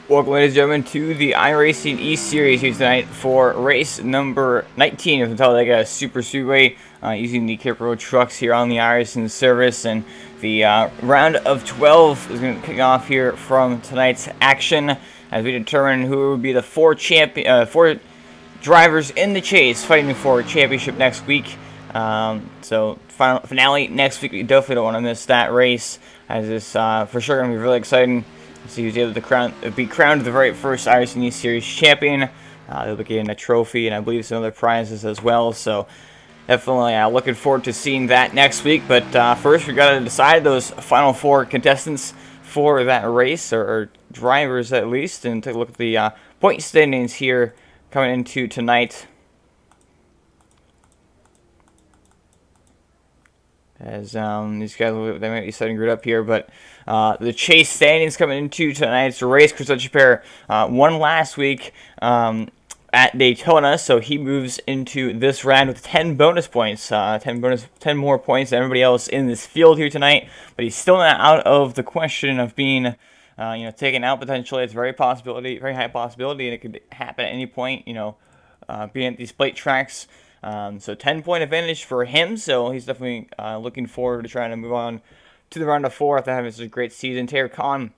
Welcome, ladies and gentlemen, to the iRacing East Series here tonight for race number 19 of the Talladega Super Speedway, using the Cape Road trucks here on the iRacing service. And the round of 12 is going to kick off here from tonight's action as we determine who will be the four drivers in the chase fighting for a championship next week. So final finale next week. We definitely don't want to miss that race, as it's for sure going to be really exciting. So he was able to be crowned the very first iRacing East Series champion. They'll be getting a trophy and I believe some other prizes as well. So definitely looking forward to seeing that next week. But first, we got to decide those final four contestants for that race, or drivers at least, and take a look at the point standings here coming into tonight. As these guys, they might be setting grid up here, but the chase standings coming into tonight's race. Chris Pair won last week at Daytona, so he moves into this round with 10 bonus points, 10 more points than everybody else in this field here tonight. But he's still not out of the question of being, taken out potentially. It's very high possibility, and it could happen at any point. Being at these plate tracks. So 10-point advantage for him, so he's definitely looking forward to trying to move on to the round of 4 after having such a great season. Taylor Kahn,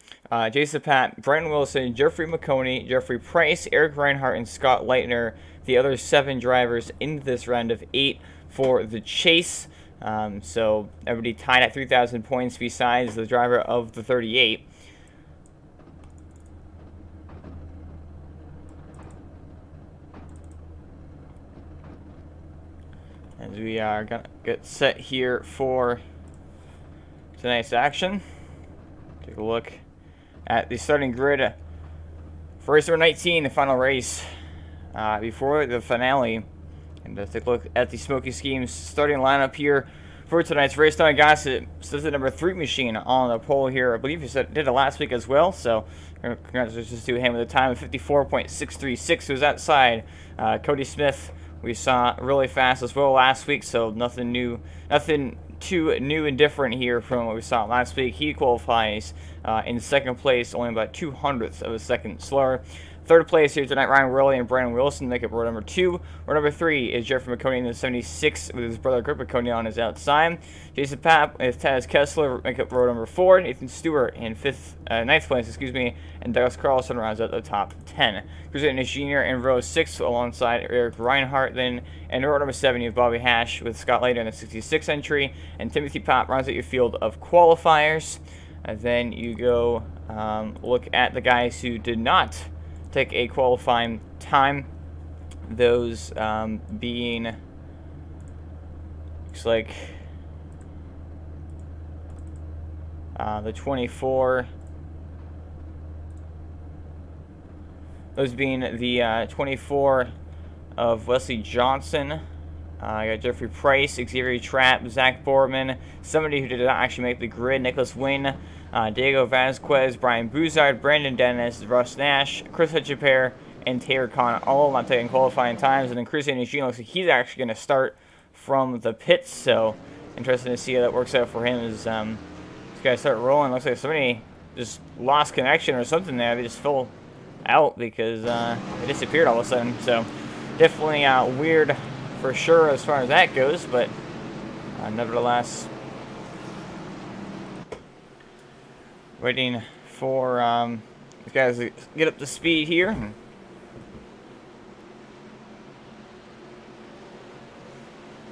Jason Pat, Brandon Wilson, Jeffrey McConey, Jeffrey Price, Eric Reinhardt, and Scott Leitner, the other 7 drivers in this round of 8 for the chase. So everybody tied at 3,000 points besides the driver of the 38. As we are going to get set here for tonight's action. Take a look at the starting grid for race number 19, the final race before the finale. And take a look at the Smoky Schemes starting lineup here for tonight's race. Now I got it says the number 3 machine on the pole here. I believe he did it last week as well. So congratulations to him with a time of 54.636. Who's outside Cody Smith. We saw really fast as well last week, so nothing too new and different here from what we saw last week. He qualifies in second place, only about 200ths of a second slower. Third place here tonight, Ryan Worley and Brandon Wilson make up row number 2. Row number 3 is Jeffrey McConey in the 76 with his brother Greg McConey on his outside. Jason Papp with Taz Kessler make up row number 4. Nathan Stewart in ninth place, and Douglas Carlson rounds out the top 10. Chris Jr. in row 6 alongside Eric Reinhardt. Then in row number 7 you have Bobby Hash with Scott Leitner in the 66 entry, and Timothy Papp rounds out your field of qualifiers. And then you go look at the guys who did not take a qualifying time. Those being, looks like the 24. Those being the 24 of Wesley Johnson. I got Jeffrey Price, Xavier Trapp, Zach Borman, somebody who did not actually make the grid, Nicholas Wynn, Diego Vasquez, Brian Buzard, Brandon Dennis, Russ Nash, Chris Pair, and Taylor Kahn, all not taking qualifying times. And then Chris Eugene looks like he's actually going to start from the pits, so interesting to see how that works out for him as these guys start rolling. Looks like somebody just lost connection or something there. They just fell out because it disappeared all of a sudden. So definitely weird for sure as far as that goes, but nevertheless, waiting for these guys to get up to speed here.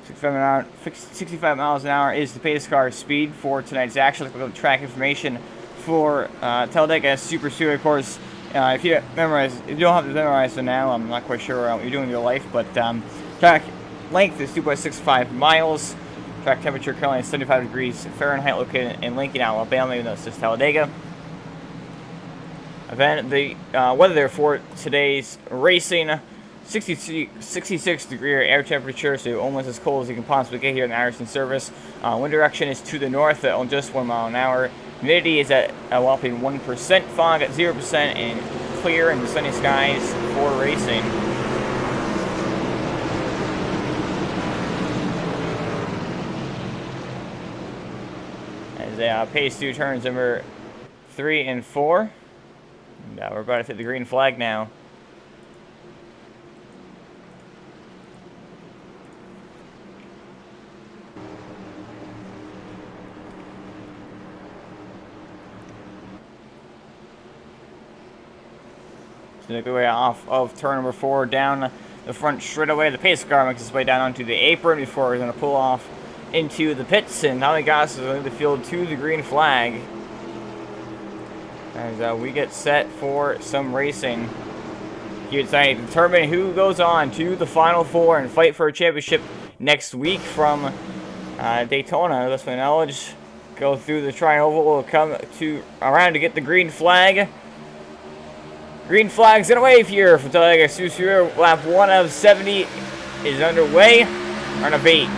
65 miles an hour is the pace car speed for tonight's action. Let's look at the track information for Talladega Super Speedway course. If you don't have to memorize it now, I'm not quite sure what you're doing in your life, but track length is 2.65 miles. Track temperature currently is 75 degrees Fahrenheit, located in Lincoln, Alabama, even though it says Talladega. Then the weather there for today's racing, 66 degree air temperature, so almost as cold as you can possibly get here in the iRacing service. Wind direction is to the north at just 1 mile an hour. Humidity is at a whopping 1%. Fog at 0%, and clear and sunny skies for racing. As they pace through turns number 3 and 4. And we're about to hit the green flag now. So make our way off of turn number 4 down the front straightaway. The pace car makes its way down onto the apron before we're going to pull off into the pits. And Tommy Goss is leading the field to the green flag. As we get set for some racing here tonight, determine who goes on to the Final Four and fight for a championship next week from Daytona. This one, knowledge, go through the tri-oval. Will come to around to get the green flag. Green flag's gonna wave here from Talladega. Lap 1 of 70 is underway. Run of 8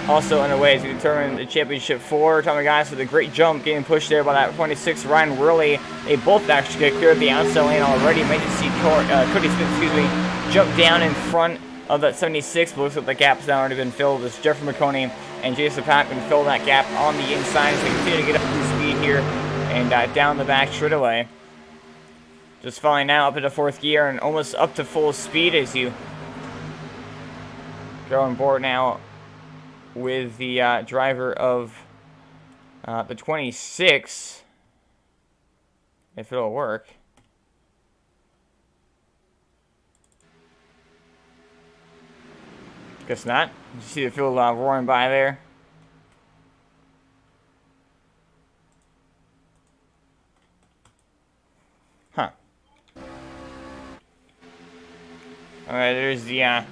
also underway as we determine the championship for Tommy Guys with a great jump, getting pushed there by that 26 Ryan Worley. They both actually get cleared the outside lane already. Might just see Cody Smith, jump down in front of that 76, but looks like the gap's now already been filled as Jeffrey McConey and Jason Packman fill that gap on the inside as they continue to get up to speed here and down the back straightaway. Just falling now up into 4th gear and almost up to full speed as you go on board now with the driver of the 26, if it'll work. Guess not. You see the field roaring by there. Huh. Alright, there's the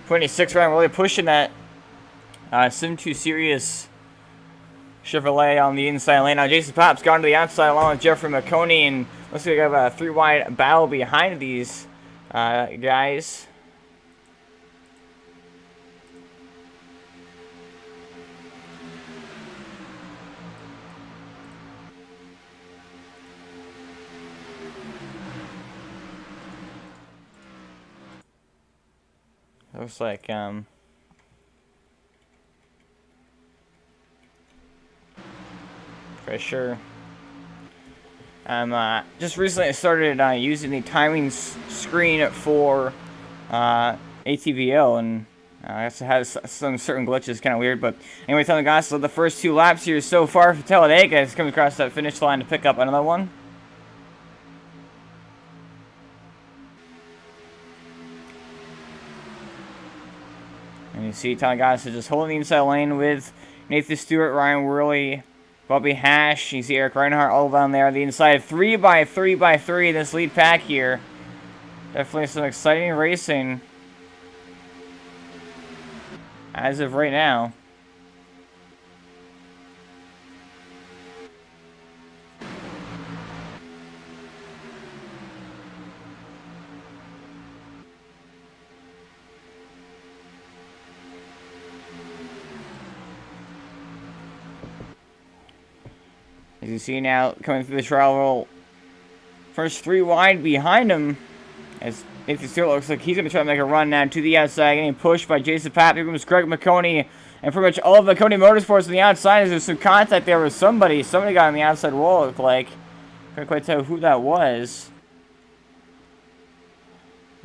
26 round really pushing that Sim 2 Series Chevrolet on the inside lane. Now Jason Pop's gone to the outside along with Jeffrey McConey, and looks like we have a 3-wide battle behind these guys. Looks like for sure. Just recently I started using the timing screen for ATVO, and I guess it has some certain glitches, kind of weird. But anyway, telling the guys, so the first 2 laps here so far for Talladega is coming across that finish line to pick up another one. And you see Tommy Goss is just holding the inside lane with Nathan Stewart, Ryan Worley, Bobby Hash. You see Eric Reinhardt all down there on the inside. 3x3x3 this lead pack here. Definitely some exciting racing as of right now. As you see now, coming through the trial roll, first 3 wide behind him, as Nathan Stewart looks like he's going to try to make a run now to the outside, getting pushed by Jason Papp. Here comes Greg McConey, and pretty much all of McConey Motorsports on the outside. There's some contact there with somebody. Somebody got on the outside wall, it looked like. Couldn't quite tell who that was.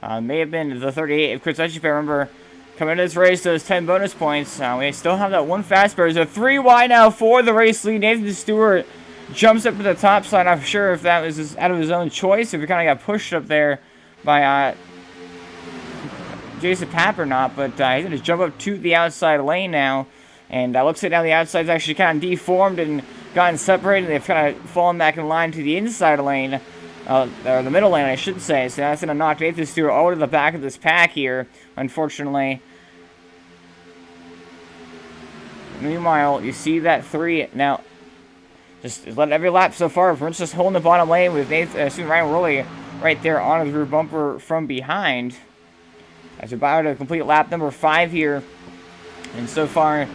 May have been the 38. If Chris, if I remember, coming into this race, those 10 bonus points. We still have that 1 fast spare. There's a 3 wide now for the race lead. Nathan Stewart jumps up to the top side. I'm not sure if that was just out of his own choice, if he kind of got pushed up there by Jason Papp or not, but he's going to jump up to the outside lane now, and looks like now the outside's actually kind of deformed and gotten separated. They've kind of fallen back in line to the inside lane, or the middle lane, I should say, so that's going to knock Nathan Stewart all to the back of this pack here, unfortunately. Meanwhile, you see that 3 now. Just let every lap so far. We're just holding the bottom lane with Ryan Worley right there on the rear bumper from behind. As we're about to complete lap number 5 here. And so far,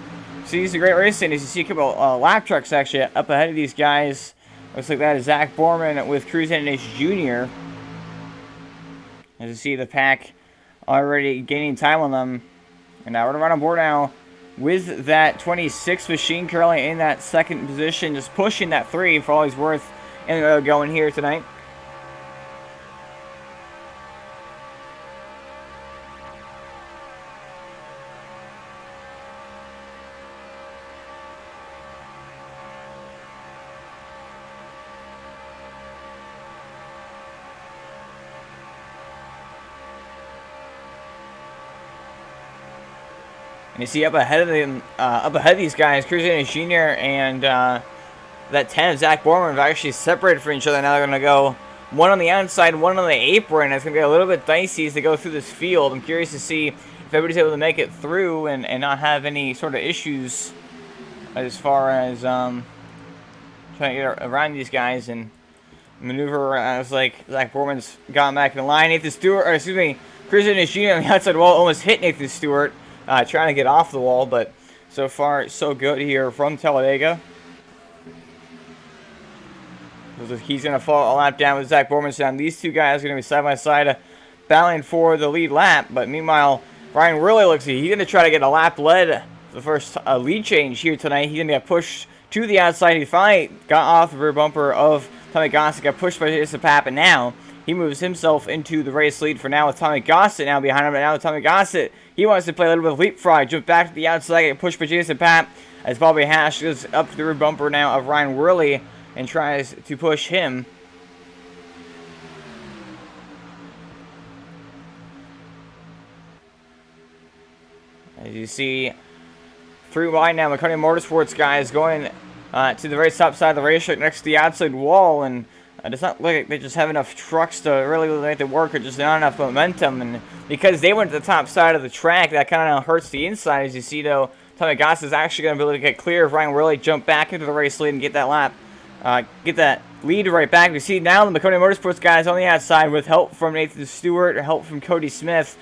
see, it's a great racing. As you see a couple lap trucks actually up ahead of these guys. Looks like that is Zach Borman with Cruz Hennish Jr. As you see the pack already gaining time on them. And now we're going to run on board now with that 26 machine currently in that 2nd position, just pushing that 3 for all he's worth, and going here tonight. And you see up ahead of them, up ahead of these guys, Cruz Jr. and that 10 of Zach Borman have actually separated from each other. Now they're going to go one on the outside, one on the apron. It's going to be a little bit dicey as they go through this field. I'm curious to see if everybody's able to make it through and not have any sort of issues as far as trying to get around these guys and maneuver. It's like Zach Borman's gotten back in the line. Nathan Stewart, or excuse me, Chris Jr. on the outside wall almost hit Nathan Stewart trying to get off the wall, but so far so good here from Talladega. He's going to fall a lap down with Zach Borman down. These two guys are going to be side by side battling for the lead lap, but meanwhile, Ryan really looks like he's going to try to get a lap led the first lead change here tonight. He's going to get pushed to the outside. He finally got off the rear bumper of Tommy Gossett, got pushed by Jason Papp, and now he moves himself into the race lead for now with Tommy Gossett now behind him. But now with Tommy Gossett, he wants to play a little bit of leapfrog, jump back to the outside, get pushed by Jason Papp as Bobby Hash goes up to the rear bumper now of Ryan Worley and tries to push him. As you see, 3 wide now, McCartney Motorsports guys going to the very top side of the racetrack next to the outside wall, and it's not look like they just have enough trucks to really make it work, or just not enough momentum. And because they went to the top side of the track, that kind of hurts the inside. As you see, though, Tommy Goss is actually going to be able to get clear of Ryan Worley, jump back into the race lead, and get that lap. Get that lead right back. We see now the McConaughey Motorsports guys on the outside with help from Nathan Stewart, or help from Cody Smith.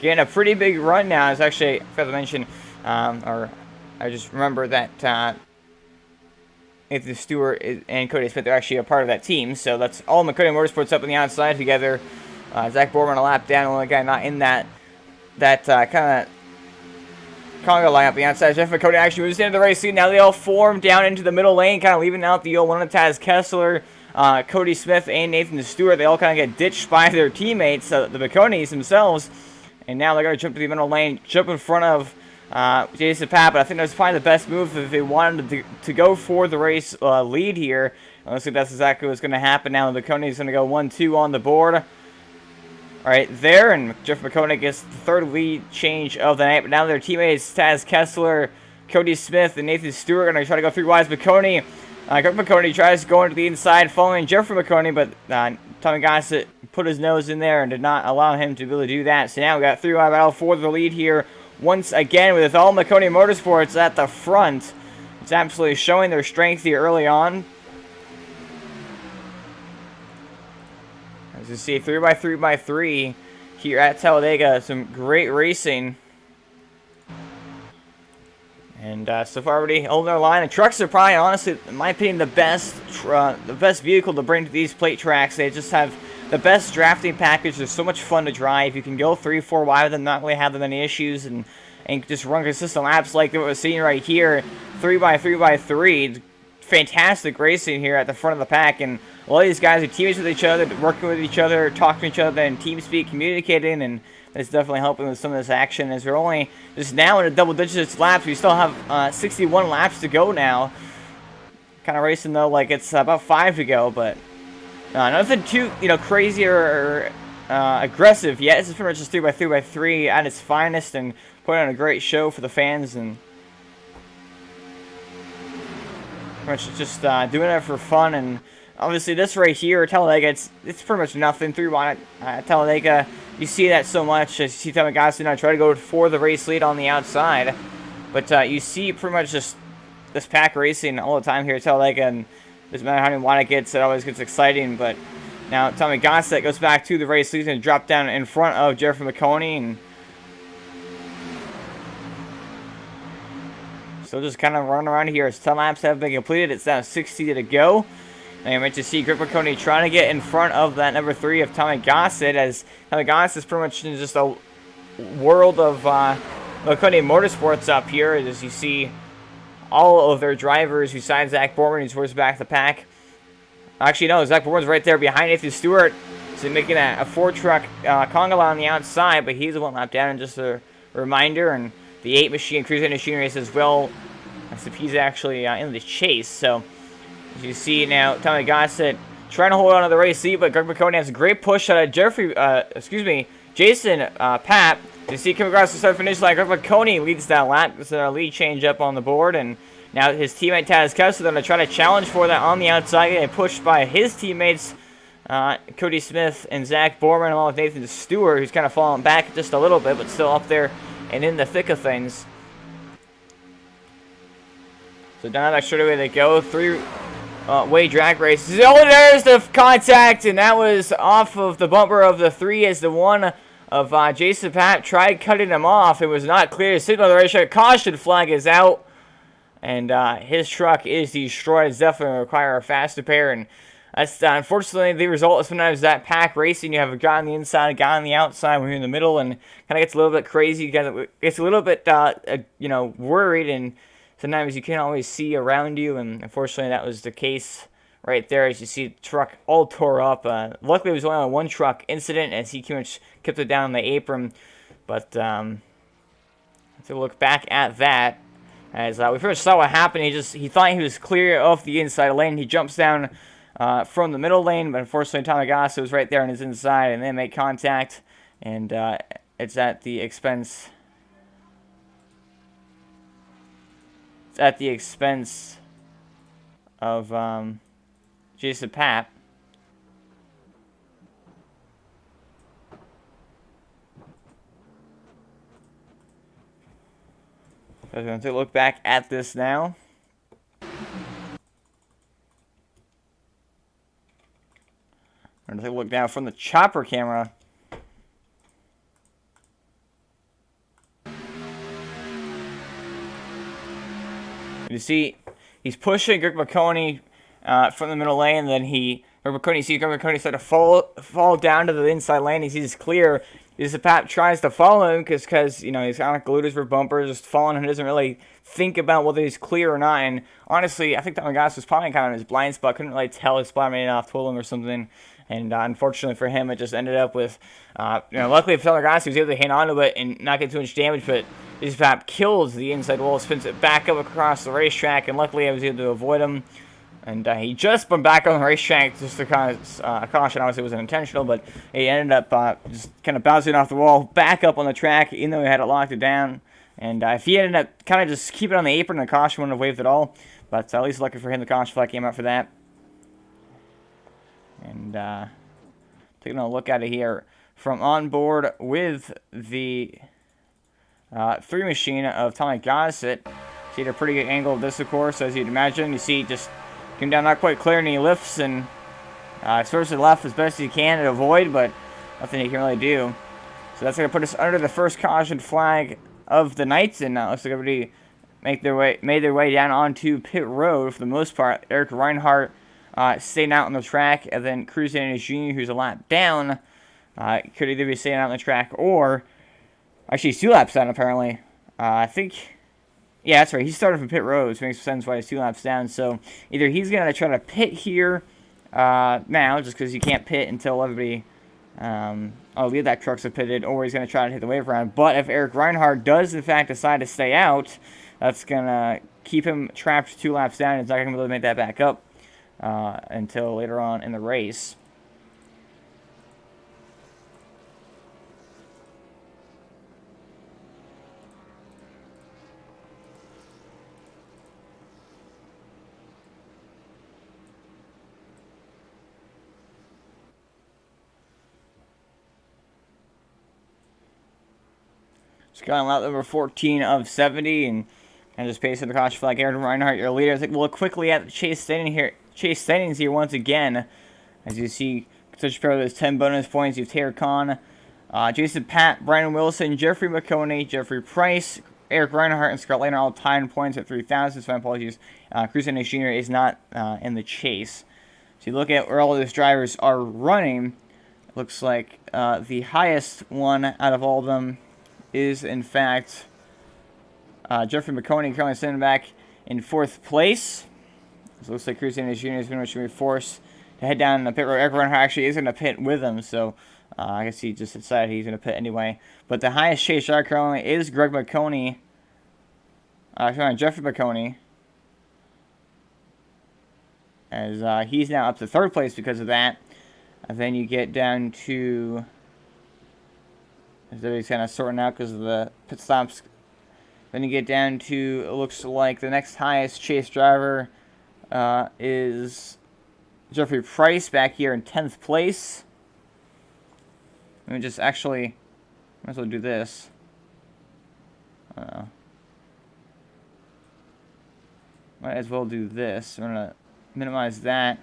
Getting a pretty big run now. It's actually, I forgot to mention, or I just remember that Nathan Stewart and Cody Smith are actually a part of that team. So that's all McConaughey Motorsports up on the outside together. Zach Borman a lap down, only guy not in that kind of Congo line up the outside. Jeff McConaughey actually moves into the race lead. Now they all form down into the middle lane, kind of leaving out the old one of Taz Kessler, Cody Smith, and Nathan Stewart. They all kind of get ditched by their teammates, the McConeys themselves. And now they're going to jump to the middle lane, jump in front of Jason Papp. But I think that's probably the best move if they wanted to go for the race lead here. And looks like that's exactly what's going to happen now. The McConey's going to go 1-2 on the board right there, and Jeff McConaughey gets the third lead change of the night. But now their teammates Taz Kessler, Cody Smith, and Nathan Stewart are going to try to go 3 wides. McConaughey, Greg McConaughey tries to go into the inside, following Jeffrey McConaughey, but Tommy Gossett put his nose in there and did not allow him to be able to do that. So now we got 3 wide battle for the lead here once again, with all McConaughey Motorsports at the front. It's absolutely showing their strength here early on. As you see, 3x3x3 here at Talladega. Some great racing. And so far, already holding their line. The trucks are probably, honestly, in my opinion, the best vehicle to bring to these plate tracks. They just have the best drafting package. They're so much fun to drive. You can go 3-4 wide with them, not really have any issues, and just run consistent laps like what we're seeing right here. 3x3x3. Fantastic racing here at the front of the pack, and a lot of these guys are teammates with each other, working with each other, talking to each other, and team speak, communicating, and that's definitely helping with some of this action. As we're only just now in a double digits laps, we still have 61 laps to go now. Kind of racing though like it's about 5 to go, but nothing too crazy or aggressive yet. This is pretty much just 3x3x3 at its finest, and putting on a great show for the fans, and pretty much just doing it for fun. And obviously this right here, Talladega, it's pretty much nothing. 3 wide Talladega, you see that so much. You see Tommy Gossett now try to go for the race lead on the outside, but you see pretty much just this pack racing all the time here at Talladega, and doesn't matter how many wide it gets, it always gets exciting. But now Tommy Gossett goes back to the race lead, he's going to drop down in front of Jeffrey McConaughey, and so just kind of run around here as 10 laps have been completed. It's now 60 to go. And you might just see Greg McConaughey trying to get in front of that number 3 of Tommy Gossett, as Tommy Gossett is pretty much in just a world of McConaughey Motorsports up here, as you see all of their drivers besides Zach Borman, who's towards back of the pack. Actually, no, Zach Borman's right there behind Nathan Stewart, so making a 4-truck conga line on the outside, but he's 1 lap down, and just a reminder. And the 8 machine cruising machine race as well, as if he's actually in the chase. So as you see now, Tommy Gossett trying to hold on to the race lead, but Greg McConaughey has a great push out of Jason Papp, You see, coming across the start finish line, Greg McConey leads that lap. This is our lead change up on the board, and now his teammate Taz Kessler going to try to challenge for that on the outside, getting pushed by his teammates, Cody Smith and Zach Borman, along with Nathan Stewart, who's kind of falling back just a little bit, but still up there and in the thick of things. So down that straightaway they go, three-way drag race. Oh, there's the contact, and that was off of the bumper of the 3 as the one of Jason Papp tried cutting him off. It was not clear. Signal the racetrack. Caution flag is out. And his truck is destroyed. It's definitely going to require a fast repair. And that's unfortunately the result of sometimes that pack racing. You have a guy on the inside, a guy on the outside. When you're in the middle, and kind of gets a little bit crazy. It's a little bit worried, and sometimes you can't always see around you. And unfortunately, that was the case right there, as you see the truck all tore up. Luckily, it was only a one truck incident, as he kept it down on the apron. But let's take a look back at that. As we first saw what happened, he thought he was clear of the inside lane. He jumps down from the middle lane, but unfortunately, Tommy Gasso was right there on his inside, and they make contact, and it's at the expense. It's at the expense of Jason Papp. So I'm going to take a look back at this now. I'm going to take a look now from the chopper camera. You see, he's pushing Greg McConey from the middle lane, and then Greg McConey start to fall down to the inside lane. He sees clear. Papp tries to follow him because he's on gluteus for bumpers, just following him. He doesn't really think about whether he's clear or not. And honestly, I think Tommy Gasso was probably kind of in his blind spot. Couldn't really tell his spot made off told him or something. And unfortunately for him, it just ended up with, luckily for Tommy Gasso, he was able to hang on to it and not get too much damage. But Papp kills the inside wall, spins it back up across the racetrack, and luckily I was able to avoid him. And he just went back on the racetrack just to cause caution. Obviously, it wasn't intentional, but he ended up just kind of bouncing off the wall, back up on the track, even though he had it locked down. And if he ended up kind of just keeping it on the apron, the caution wouldn't have waved at all. But at least lucky for him, the caution flag came out for that. And taking a look at it here from on board with the 3 machine of Tommy Gossett. See a pretty good angle of this, of course, as you'd imagine. You see just came down not quite clear, and he lifts and swerves to the left as best as he can to avoid, but nothing he can really do. So that's going to put us under the first caution flag of the night, and looks like everybody made their way down onto pit road for the most part. Eric Reinhardt staying out on the track, and then Cruz Sanders Jr., who's a lap down, could either be staying out on the track or actually 2 laps down, apparently. I think... Yeah, that's right. He started from pit road, which makes sense why he's 2 laps down. So either he's going to try to pit here now, just because you can't pit until everybody, leave that trucks are pitted, or he's going to try to hit the wave round. But if Eric Reinhardt does, in fact, decide to stay out, that's going to keep him trapped 2 laps down. He's not going to be able to make that back up until later on in the race. Got on lap number 14 of 70, and just pacing the caution flag. Aaron Reinhardt, your leader. I think we'll look quickly at the chase standings here once again. As you see, such a pair with 10 bonus points. You have Taylor Kahn, Jason Papp, Brian Wilson, Jeffrey McConey, Jeffrey Price, Eric Reinhardt, and Scott Lane are all tying points at 3,000. So my apologies. Cruz Sanders Jr. is not in the chase. So you look at where all those drivers are running. It looks like the highest one out of all of them is, in fact, Jeffrey McConey currently sitting back in 4th place. So it looks like Cruz Sanders Jr. is going to be forced to head down the pit road. Eric Reinhardt actually is going to pit with him, so I guess he just decided he's going to pit anyway. But the highest chase driver currently is Greg McConey. Jeffrey McConey. As he's now up to 3rd place because of that. And then you get down to So he's kind of sorting out because of the pit stops. Then you get down to, it looks like the next highest chase driver is Jeffrey Price back here in 10th place. Let me just actually, might as well do this. Might as well do this. I'm going to minimize that.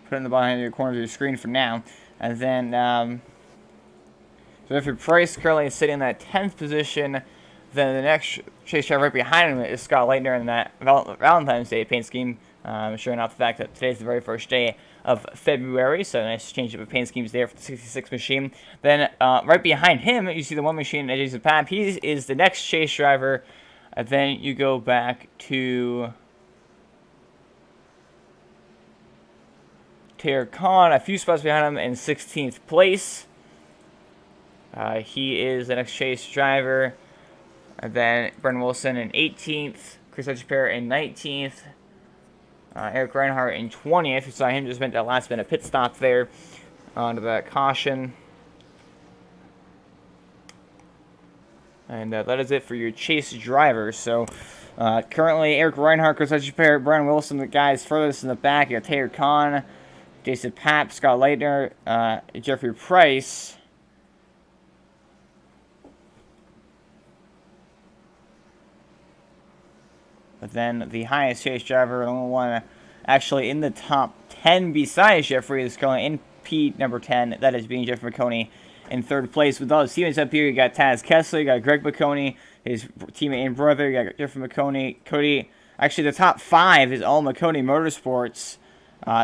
Put it in the bottom corner of your screen for now. And then, so if your Price currently is sitting in that 10th position, then the next chase driver right behind him is Scott Leitner in that Valentine's Day paint scheme, showing off the fact that today's the very first day of February, so nice change up of paint schemes there for the 66 machine. Then right behind him, you see the one machine, Jason Papp. He is the next chase driver. And then you go back to Taylor Khan, a few spots behind him in 16th place. He is the next chase driver. And then Brendan Wilson in 18th. Chris Etcheper in 19th. Eric Reinhardt in 20th. We saw him just make that last minute pit stop there onto that caution. And that is it for your chase drivers. So currently Eric Reinhardt, Chris Etcheper, Brendan Wilson, the guys furthest in the back. You got Taylor Khan, Jason Papp, Scott Leitner, Jeffrey Price. But then the highest chase driver, the only one actually in the top 10 besides Jeffrey, is currently in P number 10. That is being Jeff McConey in 3rd place. With all his teammates up here, you got Taz Kessler, you got Greg McConey, his teammate and brother, you got Jeffrey McConey, Cody. Actually, the top 5 is all McConey Motorsports.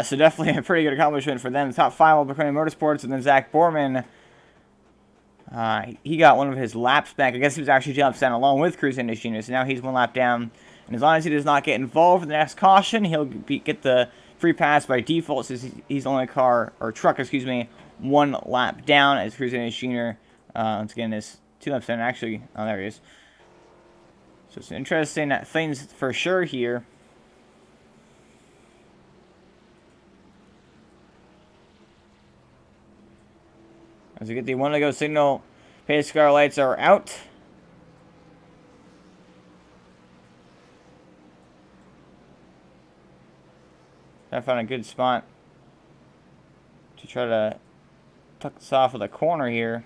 So definitely a pretty good accomplishment for them. The top 5 all McConey Motorsports, and then Zach Borman. He got one of his laps back. I guess he was actually 2 laps down along with Cruz Industries. So now he's 1 lap down. And as long as he does not get involved in the next caution, he'll get the free pass by default, since he's only truck, 1 lap down, as Cruz Industries once again is 2 laps down. Actually, oh, there he is. So it's interesting things for sure here. As we get the 1 to go signal, pace car lights are out. I found a good spot to try to tuck this off with a corner here.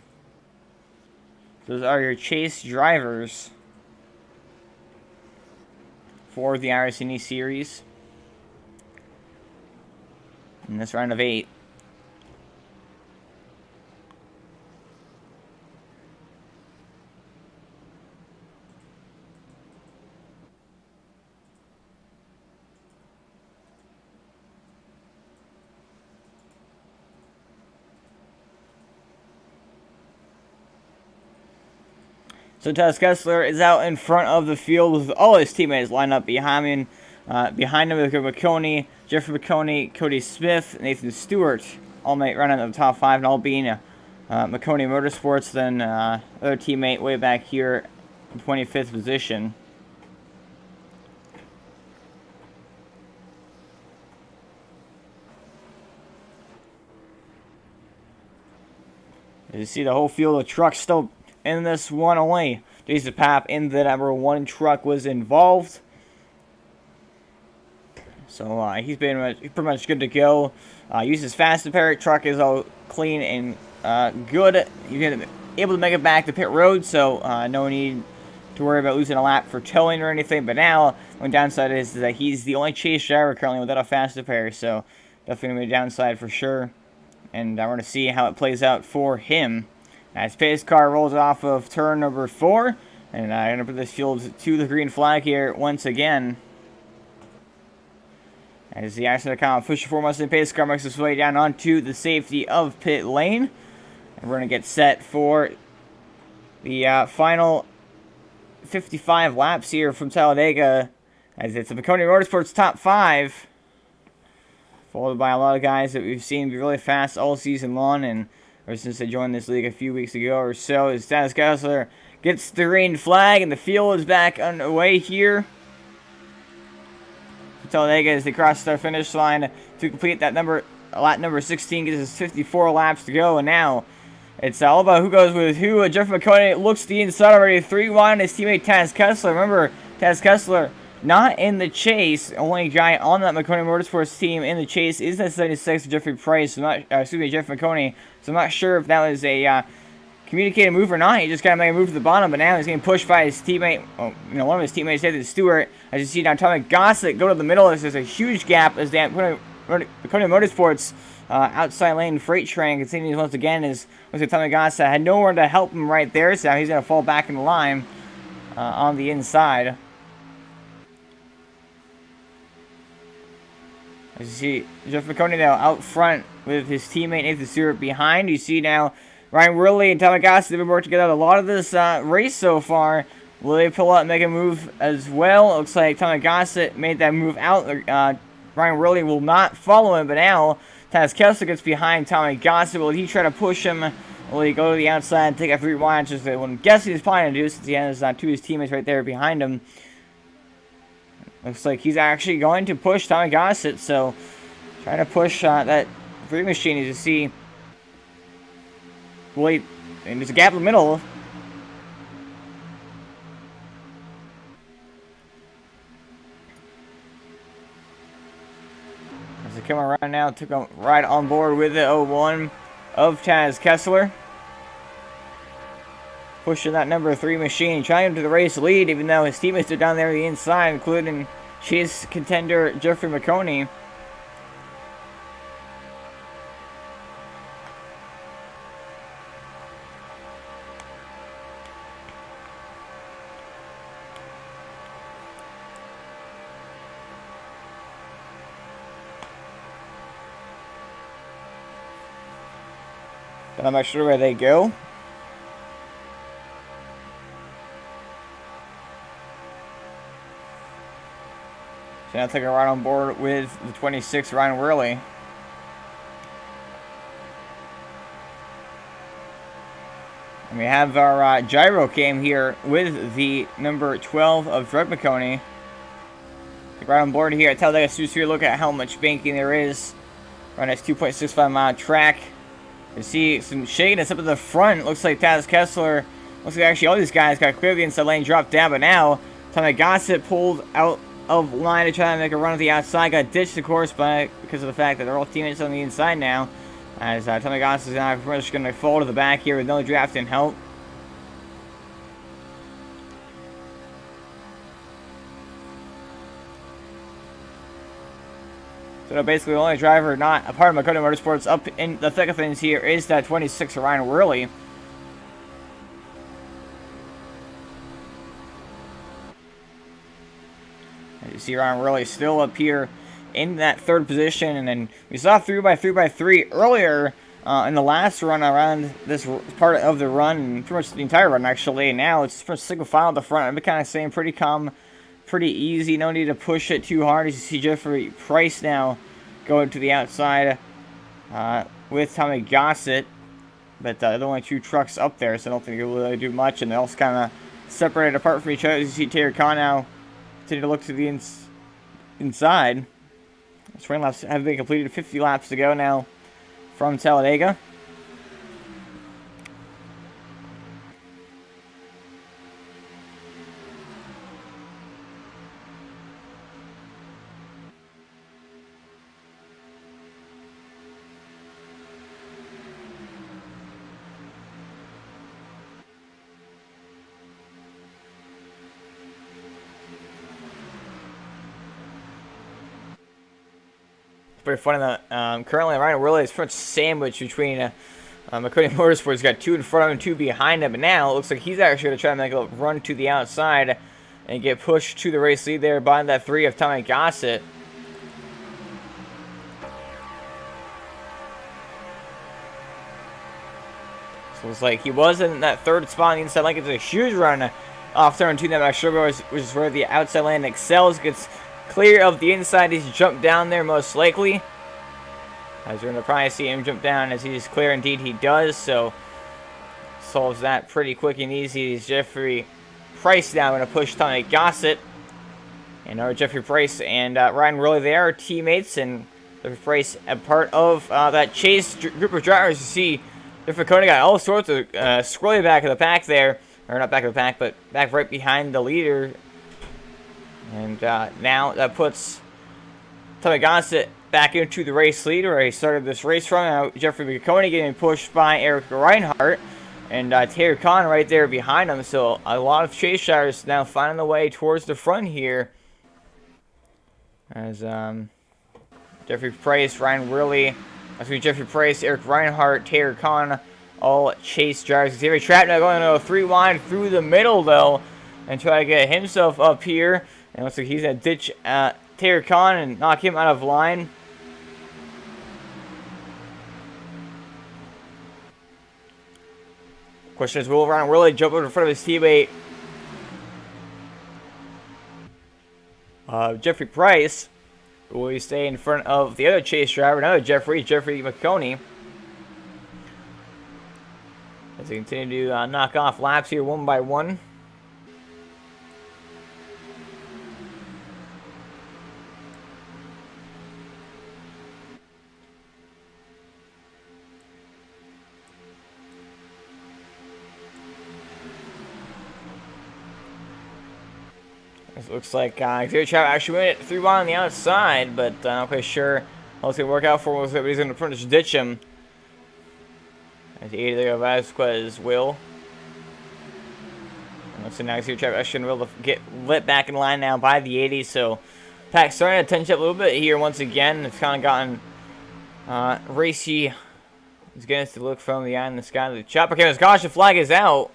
Those are your chase drivers for the iRacing series in this round of 8. So Taz Kessler is out in front of the field with all his teammates lined up behind him. Behind him is Jeffrey McConey, Cody Smith, Nathan Stewart, all running in the top 5, and all being McConey Motorsports. Then other teammate way back here in 25th position. As you see, the whole field of trucks still in this one. Only Jason Papp in the number 1 truck was involved. So he's been pretty much good to go. Uses fast repair. Truck is all clean and good. You're able to make it back to pit road, so no need to worry about losing a lap for towing or anything. But now, one downside is that he's the only chase driver currently without a fast repair, so definitely going to be a downside for sure. And we're going to see how it plays out for him. As pace car rolls off of turn number 4, and I'm going to put this field to the green flag here once again. As the iRacing.com Fisher 4 Mustang pace car makes its way down onto the safety of pit lane. And we're going to get set for the final 55 laps here from Talladega. As it's the McConey Motorsports top 5. Followed by a lot of guys that we've seen be really fast all season long, and ever since they joined this league a few weeks ago or so. As Taz Kessler gets the green flag, and the field is back underway here. Talladega, as they cross the finish line to complete that lap number 16, gives us 54 laps to go, and now It's all about who goes with who. Jeffrey McConaughey looks to the inside already. 3 wide on his teammate Taz Kessler. Remember, Taz Kessler not in the chase. Only guy on that McConaughey Motorsports team in the chase is that 76 Jeffrey Price. Jeff McConaughey. So I'm not sure if that was a communicated move or not. He just got to make a move to the bottom, but now he's getting pushed by his teammate. Well, one of his teammates, David Stewart. As you see now, Tommy Gossett go to the middle. There's a huge gap as the McConaughey Motorsports outside lane freight train continues once again. As Tommy Gossett had nowhere to help him right there, so he's going to fall back in the line on the inside. As you see, Jeff McConaughey now out front with his teammate Nathan Stewart behind. You see now Ryan Worley and Tommy Gossett have been working together a lot of this race so far. Will they pull out and make a move as well? It looks like Tommy Gossett made that move out. Ryan Worley will not follow him, but now Taz Kessler gets behind Tommy Gossett. Will he try to push him? Will he go to the outside and take a 3 wide? Just what I'm guessing he's probably going to do, since he has 2 of his teammates right there behind him. Looks like he's actually going to push Tommy Gossett, so trying to push that 3 machine as you see. Wait, and there's a gap in the middle. As they come around now, took him right on board with the 01 of Taz Kessler. Pushing that number 3 machine, trying to the race lead, even though his teammates are down there on the inside, including chase contender Jeffrey McConaughey. But I'm not sure where they go. So now taking a ride on board with the 26 Ryan Worley. And we have our gyro cam here with the number 12 of Greg McConaughey. Right on board here at Talladega Studio. Look at how much banking there is. We're on this 2.65 mile track. You see some shakiness up at the front. Looks like Taz Kessler. Looks like actually all these guys got clear the inside lane, dropped down, but now Tommy Gossett pulled out of line to try to make a run at the outside. Got ditched, of course, because of the fact that they're all teammates on the inside now. As Tommy Gossett is now pretty much going to fall to the back here with no drafting help. So basically the only driver not a part of McConaughey Motorsports up in the thick of things here is that 26 Ryan Worley. As you see Ryan Worley still up here in that 3rd position, and then we saw 3x3x3 earlier in the last run around this part of the run, and pretty much the entire run actually. Now it's just single file at the front. I've been kind of saying pretty calm, pretty easy, no need to push it too hard. As you see Jeffrey Price now going to the outside with Tommy Gossett, but there are only 2 trucks up there, so I don't think they'll really do much, and they're also kind of separated apart from each other. As you see Taylor Khan now continue to look to the inside. 20 laps have been completed, 50 laps to go now from Talladega. Pretty funny that currently Ryan Worley is pretty much sandwiched between McConaughey Motorsports. He's got 2 in front of him, 2 behind him, but now it looks like he's actually going to try to make a run to the outside and get pushed to the race lead there by that 3 of Tommy Gossett. So it looks like he was in that 3rd spot on the inside. Like it's a huge run off turn 2 that Sugar, which is where the outside lane excels. Gets clear of the inside. He's jumped down there most likely. As you're going to probably see him jump down as he's clear. Indeed he does. So solves that pretty quick and easy. Is Jeffrey Price now going to push Tommy Gossett. And our Jeffrey Price and Ryan Worley, they are teammates. And Jeffrey Price a part of that chase group of drivers. You see Jeffrey Coney got all sorts of squirrely back of the pack there. Or not back of the pack, but back right behind the leader. And now that puts Tommy Gossett back into the race lead where he started this race from. Now Jeffrey Coney getting pushed by Eric Reinhardt. And Taylor Kahn right there behind him. So a lot of chase drivers now finding the way towards the front here. As Jeffrey Price, Ryan Worley, Jeffrey Price, Eric Reinhardt, Taylor Kahn, all chase drivers. Xavier Trapp now going to go 3 wide through the middle though, and try to get himself up here. And looks like he's gonna ditch Taylor Kahn and knock him out of line. Question is, will Ryan Worley jump over in front of his teammate Jeffrey Price? Will he stay in front of the other chase driver, another Jeffrey McConey? As they continue to knock off laps here one by one. It looks like Xavier Trapp actually went it 3 wide on the outside, but I'm not quite sure how it's going to work out for him. But he's going to pretty much ditch him. As the 80 there, Vasquez will. And looks like now Xavier Trapp actually going to be able to get lit back in line now by the 80. So pack starting to tension up a little bit here once again. It's kind of gotten racy. He's getting us to look from the eye in the sky. The chopper cameras. Gosh, the flag is out.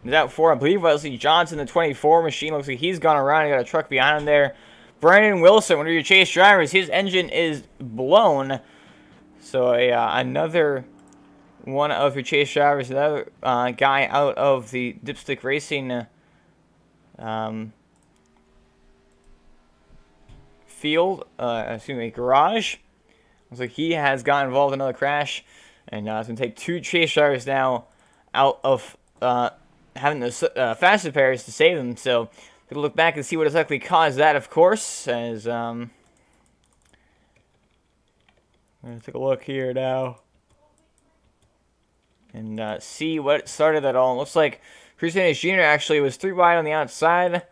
He's out for, I believe, Wesley Johnson, the 24 machine. Looks like he's gone around. He got a truck behind him there. Brandon Wilson, one of your chase drivers, his engine is blown. So another one of your chase drivers, another guy out of the Dipstick Racing field, garage. Looks like he has got involved in another crash. And it's going to take 2 chase drivers now out of having the fastest pairs to save them. So we'll look back and see what exactly caused that, of course. As I'm going to take a look here now and see what started that all. It looks like Chris Jr. actually was 3 wide on the outside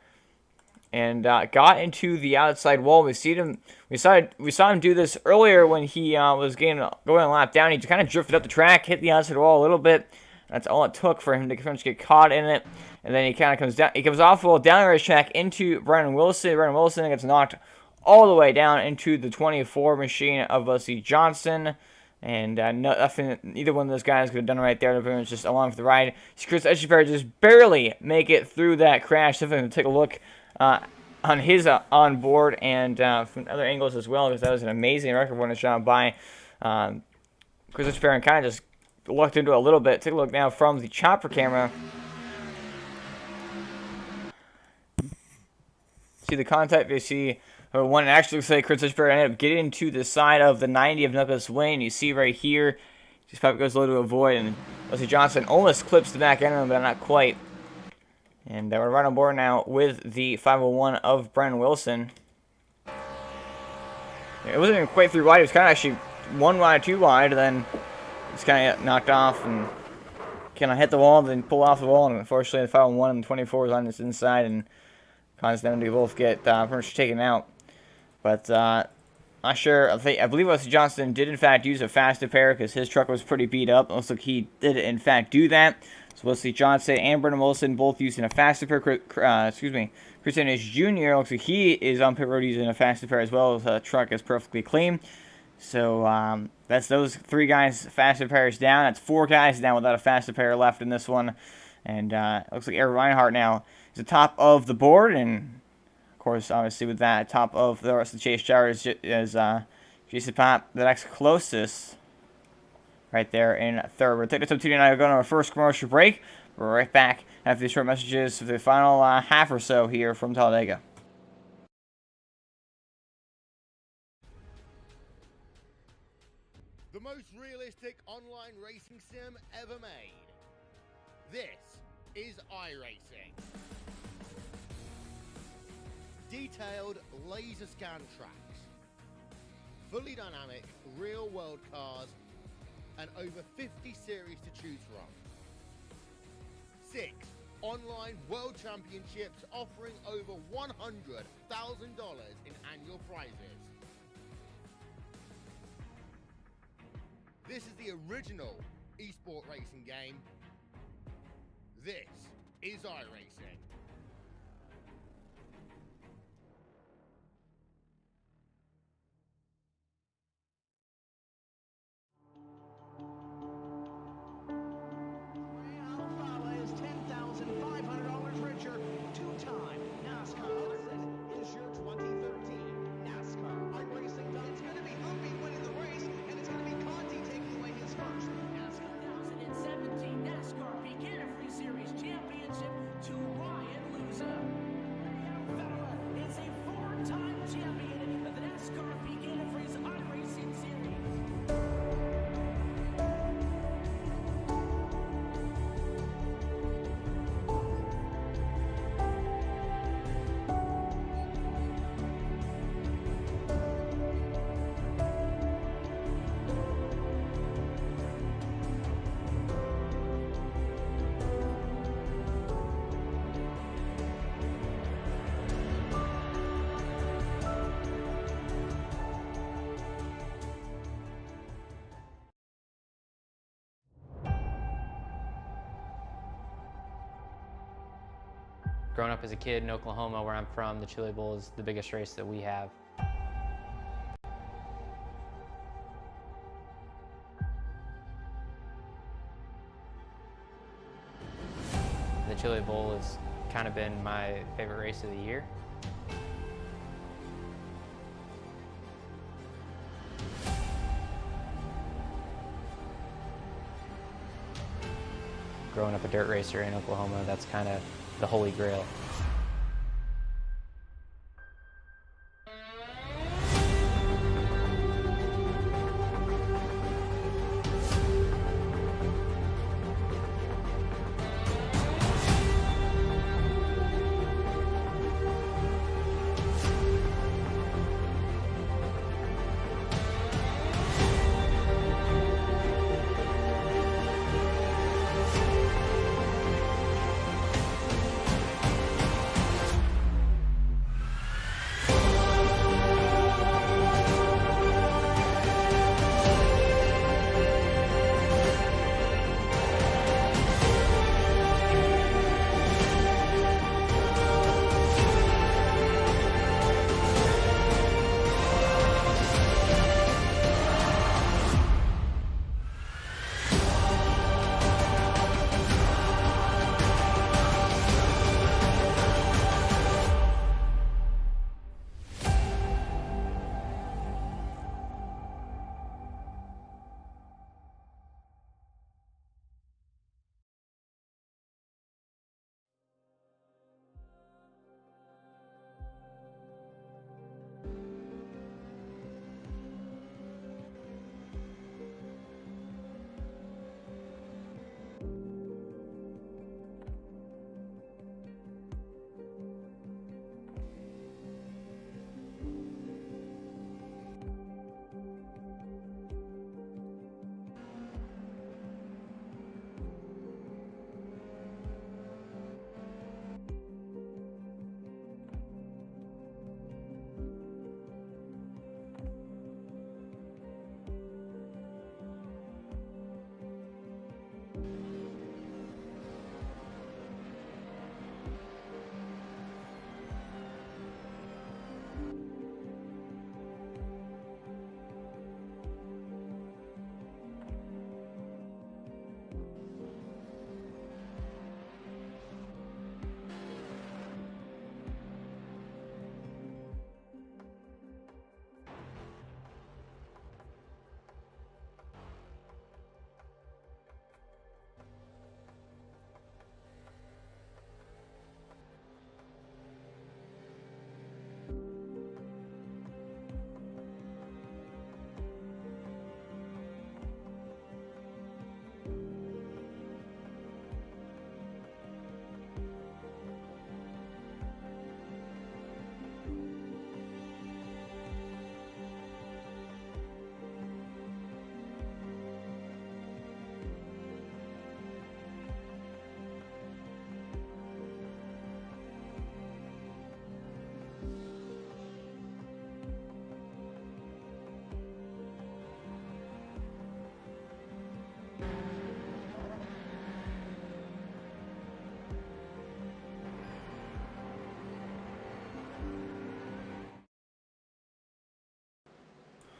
and got into the outside wall. We saw him do this earlier when he was going a lap down. He kind of drifted up the track, hit the outside wall a little bit. That's all it took for him to get caught in it. And then he kind of comes down. He comes off the wall down the racetrack into Brandon Wilson. Brandon Wilson gets knocked all the way down into the 24 machine of Wesley Johnson. And nothing, neither one of those guys could have done right there. They're pretty much just along for the ride. Chris Echeverry just barely make it through that crash. Definitely going to take a look on his onboard and from other angles as well, because that was an amazing record one shot by Chris Echeverry, and kind of just lucked into it a little bit. Take a look now from the chopper camera. See the contact. You see one actually looks like Chris Echeverry ended up getting to the side of the 90 of Nicholas Wayne. You see right here, just probably goes low to avoid, and Wesley Johnson almost clips the back end of him, but not quite. And we're right on board now with the 501 of Brandon Wilson. It wasn't even quite 3 wide. It was kind of actually 1 wide, 2 wide, and then just kind of got knocked off and kind of hit the wall, then pull off the wall. And unfortunately, the 501 and the 24 was on this inside and caused them to both get pretty much taken out. But not sure. I believe Wesley Johnson did in fact use a faster pair because his truck was pretty beat up. It looks like he did in fact do that. So Wesley Johnson and Brendan Wilson both using a faster pair. Chris Ennis Jr. looks like he is on pit road using a faster pair as well. The truck is perfectly clean. So that's those 3 guys faster pairs down. That's 4 guys now without a faster pair left in this one. And it looks like Eric Reinhardt now is the top of the board. And of course, obviously with that, top of the rest of the chase drivers is Jason Pop, the next closest, right there in third. We're taking this up to tonight. We're going to our first commercial break. We're right back after these short messages for the final half or so here from Talladega. The most realistic online racing sim ever made. This is iRacing. Detailed laser scan tracks, fully dynamic real world cars, and over 50 series to choose from. 6 online world championships offering over $100,000 in annual prizes. This is the original esport racing game. This is iRacing. Is $10,500 richer. Two-time NASCAR. Is your 2013 NASCAR iRacing done? It's going to be Humpy winning the race, and it's going to be Conti taking away his first NASCAR. 2017 NASCAR Beginner Free Series Championship to Ryan Luza. The young fella is a four-time champion of the NASCAR Beginner Free's iRacing Series. Growing up as a kid in Oklahoma, where I'm from, the Chili Bowl is the biggest race that we have. The Chili Bowl has kind of been my favorite race of the year. Growing up a dirt racer in Oklahoma, that's kind of the holy grail.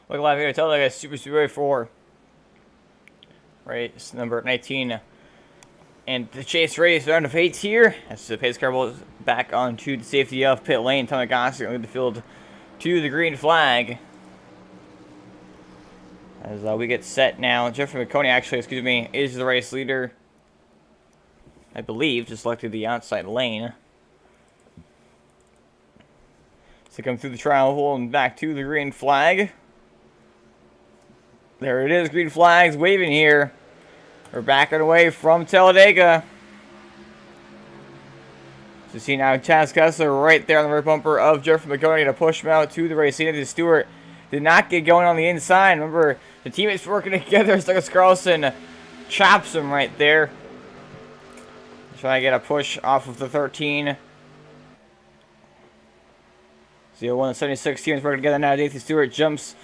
Look live here. Talladega Super Speedway 4. Race number 19. And the chase race round of 8 here. As the pace car rolls back onto the safety of pit lane. Talladega going to lead the field to the green flag. As we get set now. Jeffrey McConey, actually, excuse me, is the race leader. I believe, just selected the outside lane. So come through the trial hole and back to the green flag. There it is, green flags waving here. We're backing away from Talladega. So see now Chaz Kessler right there on the rear bumper of Jeffrey McConey to push him out to the race. Anthony Stewart did not get going on the inside. Remember, the teammates working together. Douglas Carlson chops him right there. Trying to get a push off of the 13. So 1 and 76 teams working together now. Nathan Stewart jumps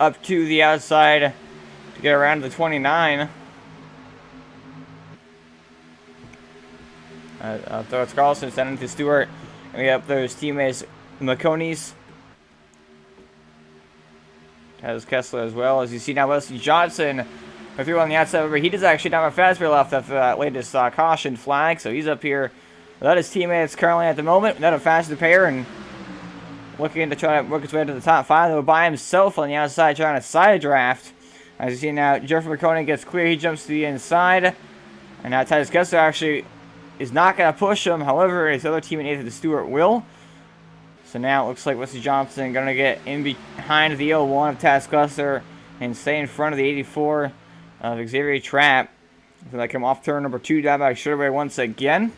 up to the outside to get around to the 29. Douglas Carlson sending to Stewart. And we have those teammates, McConey's. Has Kessler as well. As you see now, Wesley Johnson through on the outside. He does actually not have a fast pair left after that latest caution flag. So he's up here without his teammates currently at the moment. Without a faster pair and looking to try to work his way to the top 5. Though by himself on the outside trying to side draft. As you see now, Jeffrey McConey gets clear. He jumps to the inside. And now Titus Kessler actually is not going to push him. However, his other teammate Nathan Stewart will. So now it looks like Wesley Johnson going to get in behind the 01 of Titus Kessler and stay in front of the 84 of Xavier Trapp. So they come off turn number 2 down by straightaway once again.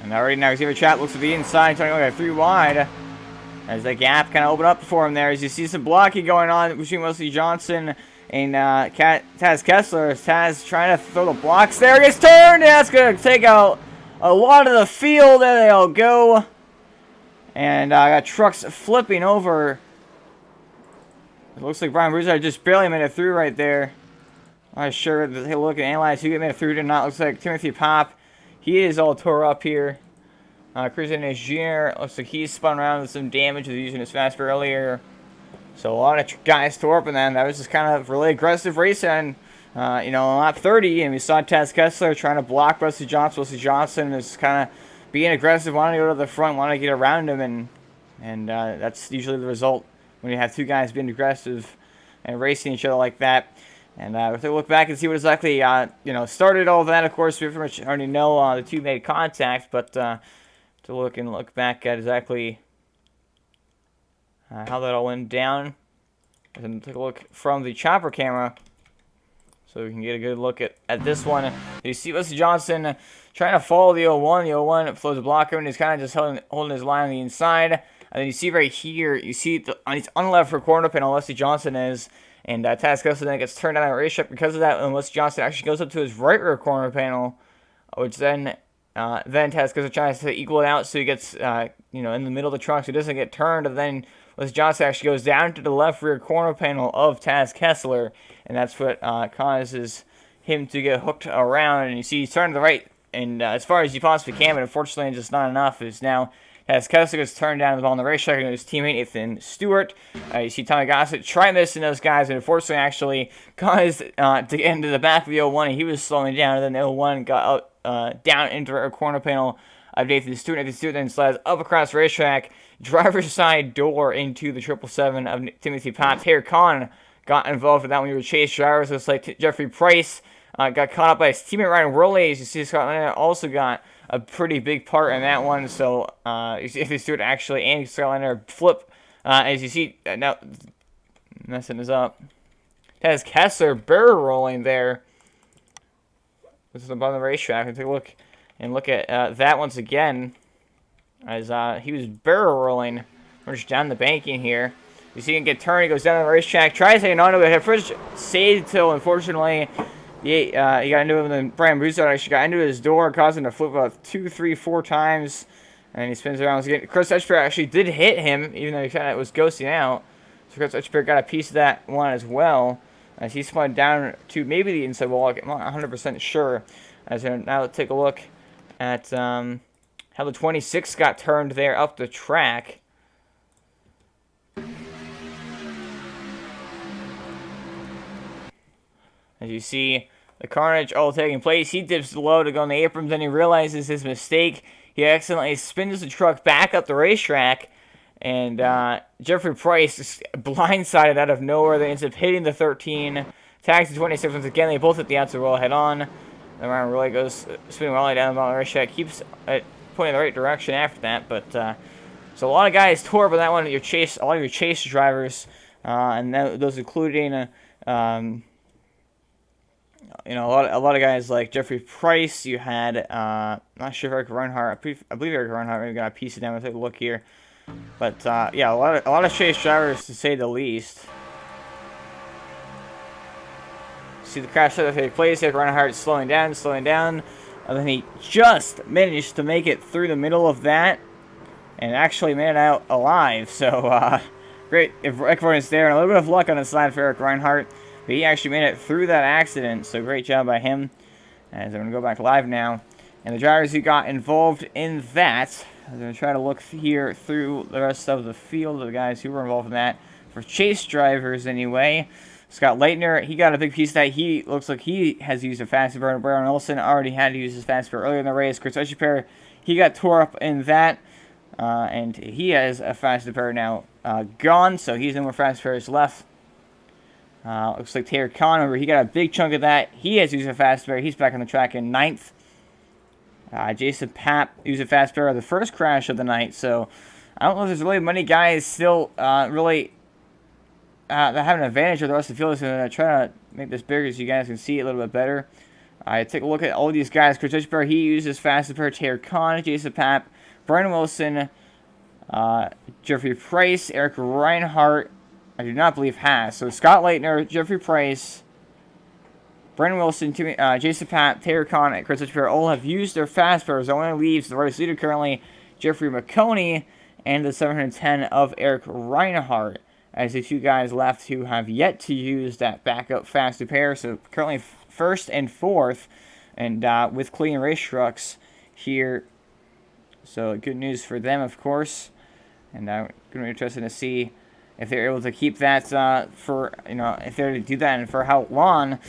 And already now Xavier Trapp looks to the inside, trying to go 3 wide. As the gap kind of opened up for him there. As you see some blocking going on between Wesley Johnson and Taz Kessler. Taz trying to throw the blocks there. He gets turned. That's going to take out a lot of the field. There they all go. And got trucks flipping over. It looks like Brian Broussard just barely made it through right there. I'm not sure that they look and analyze who made it through. Did not. Looks like Timothy Pop. He is all tore up here. Christian Jr. looks like he's spun around with some damage with using his fast earlier. So a lot of guys tore up, and then that was just kind of really aggressive racing. You know, on lap 30, and we saw Taz Kessler trying to block Wesley Johnson. Wesley Johnson is kind of being aggressive, wanting to go to the front, wanting to get around him, and that's usually the result when you have 2 guys being aggressive and racing each other like that. And if we look back and see what exactly you know, started all that, of course, we pretty much already know the 2 made contact, but to look back at exactly how that all went down, and take a look from the chopper camera, so we can get a good look at this one. You see Wesley Johnson trying to follow the 01. The 01 flows a blocker, and he's kind of just holding his line on the inside. And then you see right here, you see he's on the left for corner panel, Wesley Johnson is. And Taz Kessler then gets turned down at racetrack because of that. And Wesley Johnson actually goes up to his right rear corner panel, which then Taz Kessler tries to equal it out, so he gets you know, in the middle of the truck, so he doesn't get turned. And then Wesley Johnson actually goes down to the left rear corner panel of Taz Kessler, and that's what causes him to get hooked around. And you see he's turning to the right, and as far as you possibly can, but unfortunately just not enough. Is now Taz Kessler gets turned down on the racetrack, and his teammate Nathan Stewart. You see Tommy Gossett try missing those guys, and unfortunately actually caused to get into the back of the 01, and he was slowing down, and then the 01 got down into a corner panel of Nathan Stewart. Nathan Stewart then slides up across the racetrack, driver's side door into the 777 of Timothy Pop. Taylor Kahn got involved with that when he was chase drivers. Looks like Jeffrey Price got caught up by his teammate Ryan Worley. As you see, Scott Leonard also got a pretty big part in that one. So you see Nathan Stewart actually and Scott Leonard flip. As you see, now messing this up. Taz Kessler barrel rolling there. This is above the racetrack. Take a look and look at that once again, as he was barrel rolling. We're just down the banking here. You see him get turned. He goes down the racetrack. Tries hanging on to it. At first, saved till unfortunately he got into him. And then Brian Broussard actually got into his door, causing him to flip about 2, 3, 4 times. And he spins around. Chris Etchberg actually did hit him, even though he kind of was ghosting out. So Chris Etchberg got a piece of that one as well, as he spun down to maybe the inside wall. I'm not 100% sure. As now let's take a look at how the 26 got turned there up the track. As you see the carnage all taking place, he dips low to go on the apron, then he realizes his mistake. He accidentally spins the truck back up the racetrack, and Jeffrey Price is blindsided out of nowhere. They end up hitting the 13, tags the 26 once again. They both hit the outside wall head on. The round really goes spinning all the way down the racetrack, keeps it pointing in the right direction after that. But so a lot of guys tore up on that one. A lot of your chase drivers, and those including you know, a lot of guys like Jeffrey Price. You had not sure if Eric Reinhardt. I believe Eric Reinhardt maybe got a piece of them. Let's take a look here. But yeah, a lot of chase drivers to say the least. See the crash that take place. Eric Reinhardt slowing down, and then he just managed to make it through the middle of that, and actually made it out alive. So great if everyone's there, and a little bit of luck on the side for Eric Reinhardt. But he actually made it through that accident, so great job by him. As I'm going to go back live now. And the drivers who got involved in that, I'm going to try to look here through the rest of the field of the guys who were involved in that. For chase drivers, anyway, Scott Leitner, he got a big piece of that. He looks like he has used a fast burner. Brian Olsen already had to use his fast burner earlier in the race. Chris Echeper, he got tore up in that. And he has a fast repair now gone, so he's no more fast repairs left. Looks like Taylor Conover, he got a big chunk of that. He has used a fast repair. He's back on the track in 9th. Jason Papp used a fast repair of the first crash of the night, so I don't know if there's really many guys still really that have an advantage of the rest of the field. So I'm going to try to make this bigger so you guys can see it a little bit better. Take a look at all these guys. Chris Echeper, he uses fast repair. Taylor Con, Jason Papp, Brian Wilson, Jeffrey Price, Eric Reinhardt, I do not believe has. So Scott Leitner, Jeffrey Price, Brandon Wilson, Jason Papp, Taylor Con, and Chris Echeper all have used their fast repair. So only leaves the race leader currently, Jeffrey McConey, and the 710 of Eric Reinhardt as the two guys left who have yet to use that backup fast repair. So currently first and fourth, and with clean race trucks here. So good news for them, of course. And I'm going to be interested to see if they're able to keep that for, you know, if they're to do that and for how long,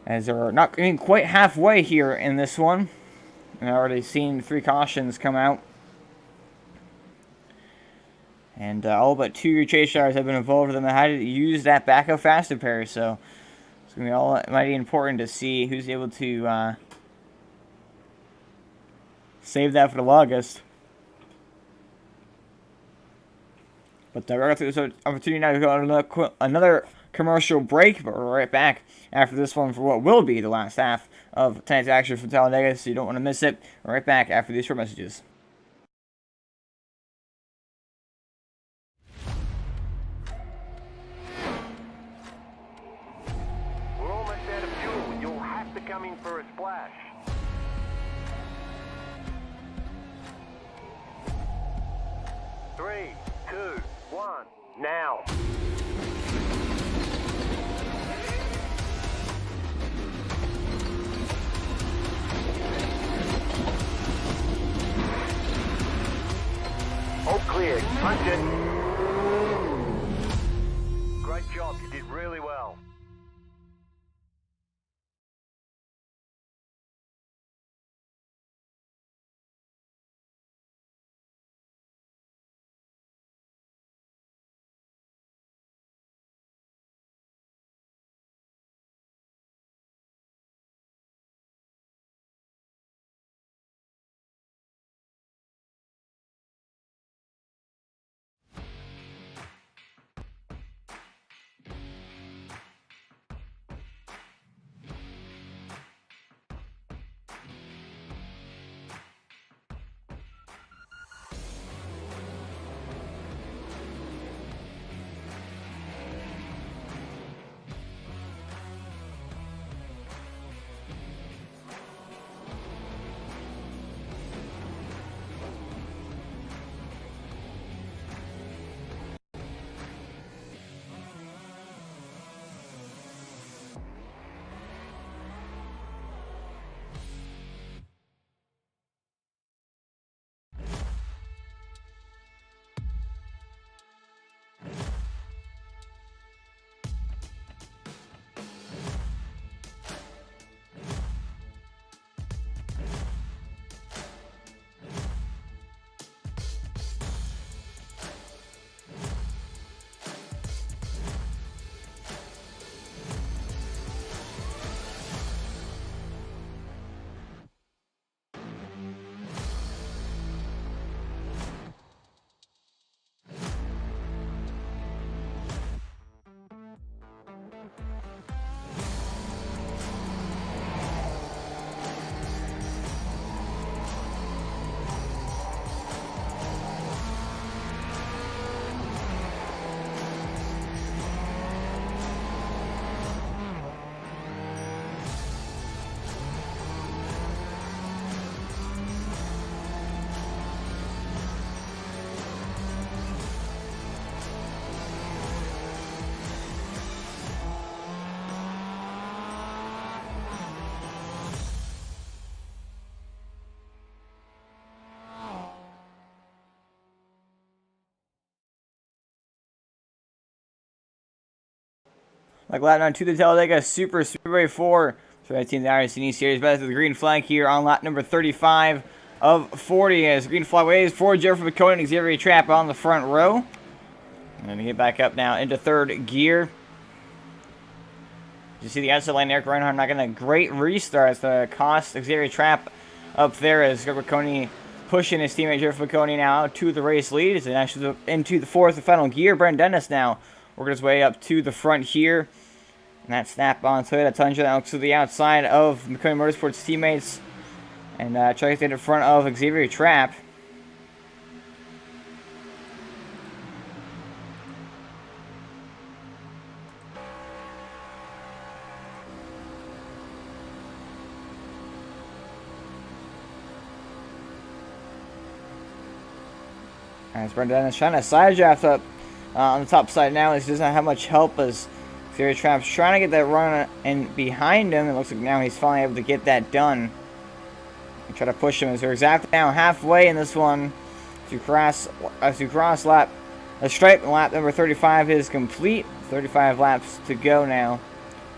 as they're not even quite halfway here in this one. And I've already seen 3 cautions come out. And all but 2 of your chase drivers have been involved with them and had to use that backup fast repair. So it's going to be all mighty important to see who's able to save that for the longest. But we're going to take this opportunity now to go on another commercial break. But we're right back after this one for what will be the last half of tonight's action from Talladega. So you don't want to miss it. We're right back after these short messages. We're almost out of fuel. You'll have to come in for a splash. Three, two, one, now. All clear. Punch it. Great job. You did really well. Like lap 9 to the Talladega Super Speedway 4. So I team the iRacing Series. Back to the green flag here on lap number 35 of 40. As green flag waves for Jeffrey McCoy and Xavier Trap on the front row. And to get back up now into third gear. You see the outside lane, Eric Reinhardt not getting a great restart. It's going to cost Xavier Trap up there as Greg McConey pushing his teammate Jeff McConey now to the race lead. And actually into the fourth and final gear. Brendan Dennis now working his way up to the front here. And that snap-on Toyota Tundra that looks to the outside of McConey Motorsports teammates. And tries to get in front of Xavier Trap. As Brendan Dennis trying to side draft up on the top side now. He doesn't have much help as Xavier Trap's trying to get that run in behind him. It looks like now he's finally able to get that done. And try to push him as we're exactly now halfway in this one to cross lap. A stripe lap number 35 is complete. 35 laps to go now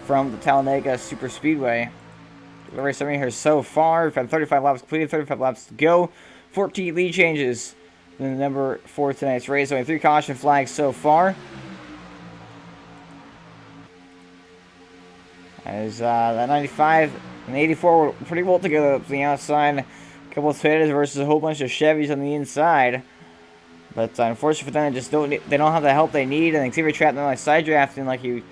from the Talladega Super Speedway. The race summary here so far. We've had 35 laps completed, 35 laps to go. 14 lead changes. The number for tonight's race. Only 3 caution flags so far. As that 95 and 84 were pretty well together up the outside. A couple of Toyotas versus a whole bunch of Chevys on the inside. But unfortunately for them, they don't have the help they need. And Xavier Trap not like side drafting like he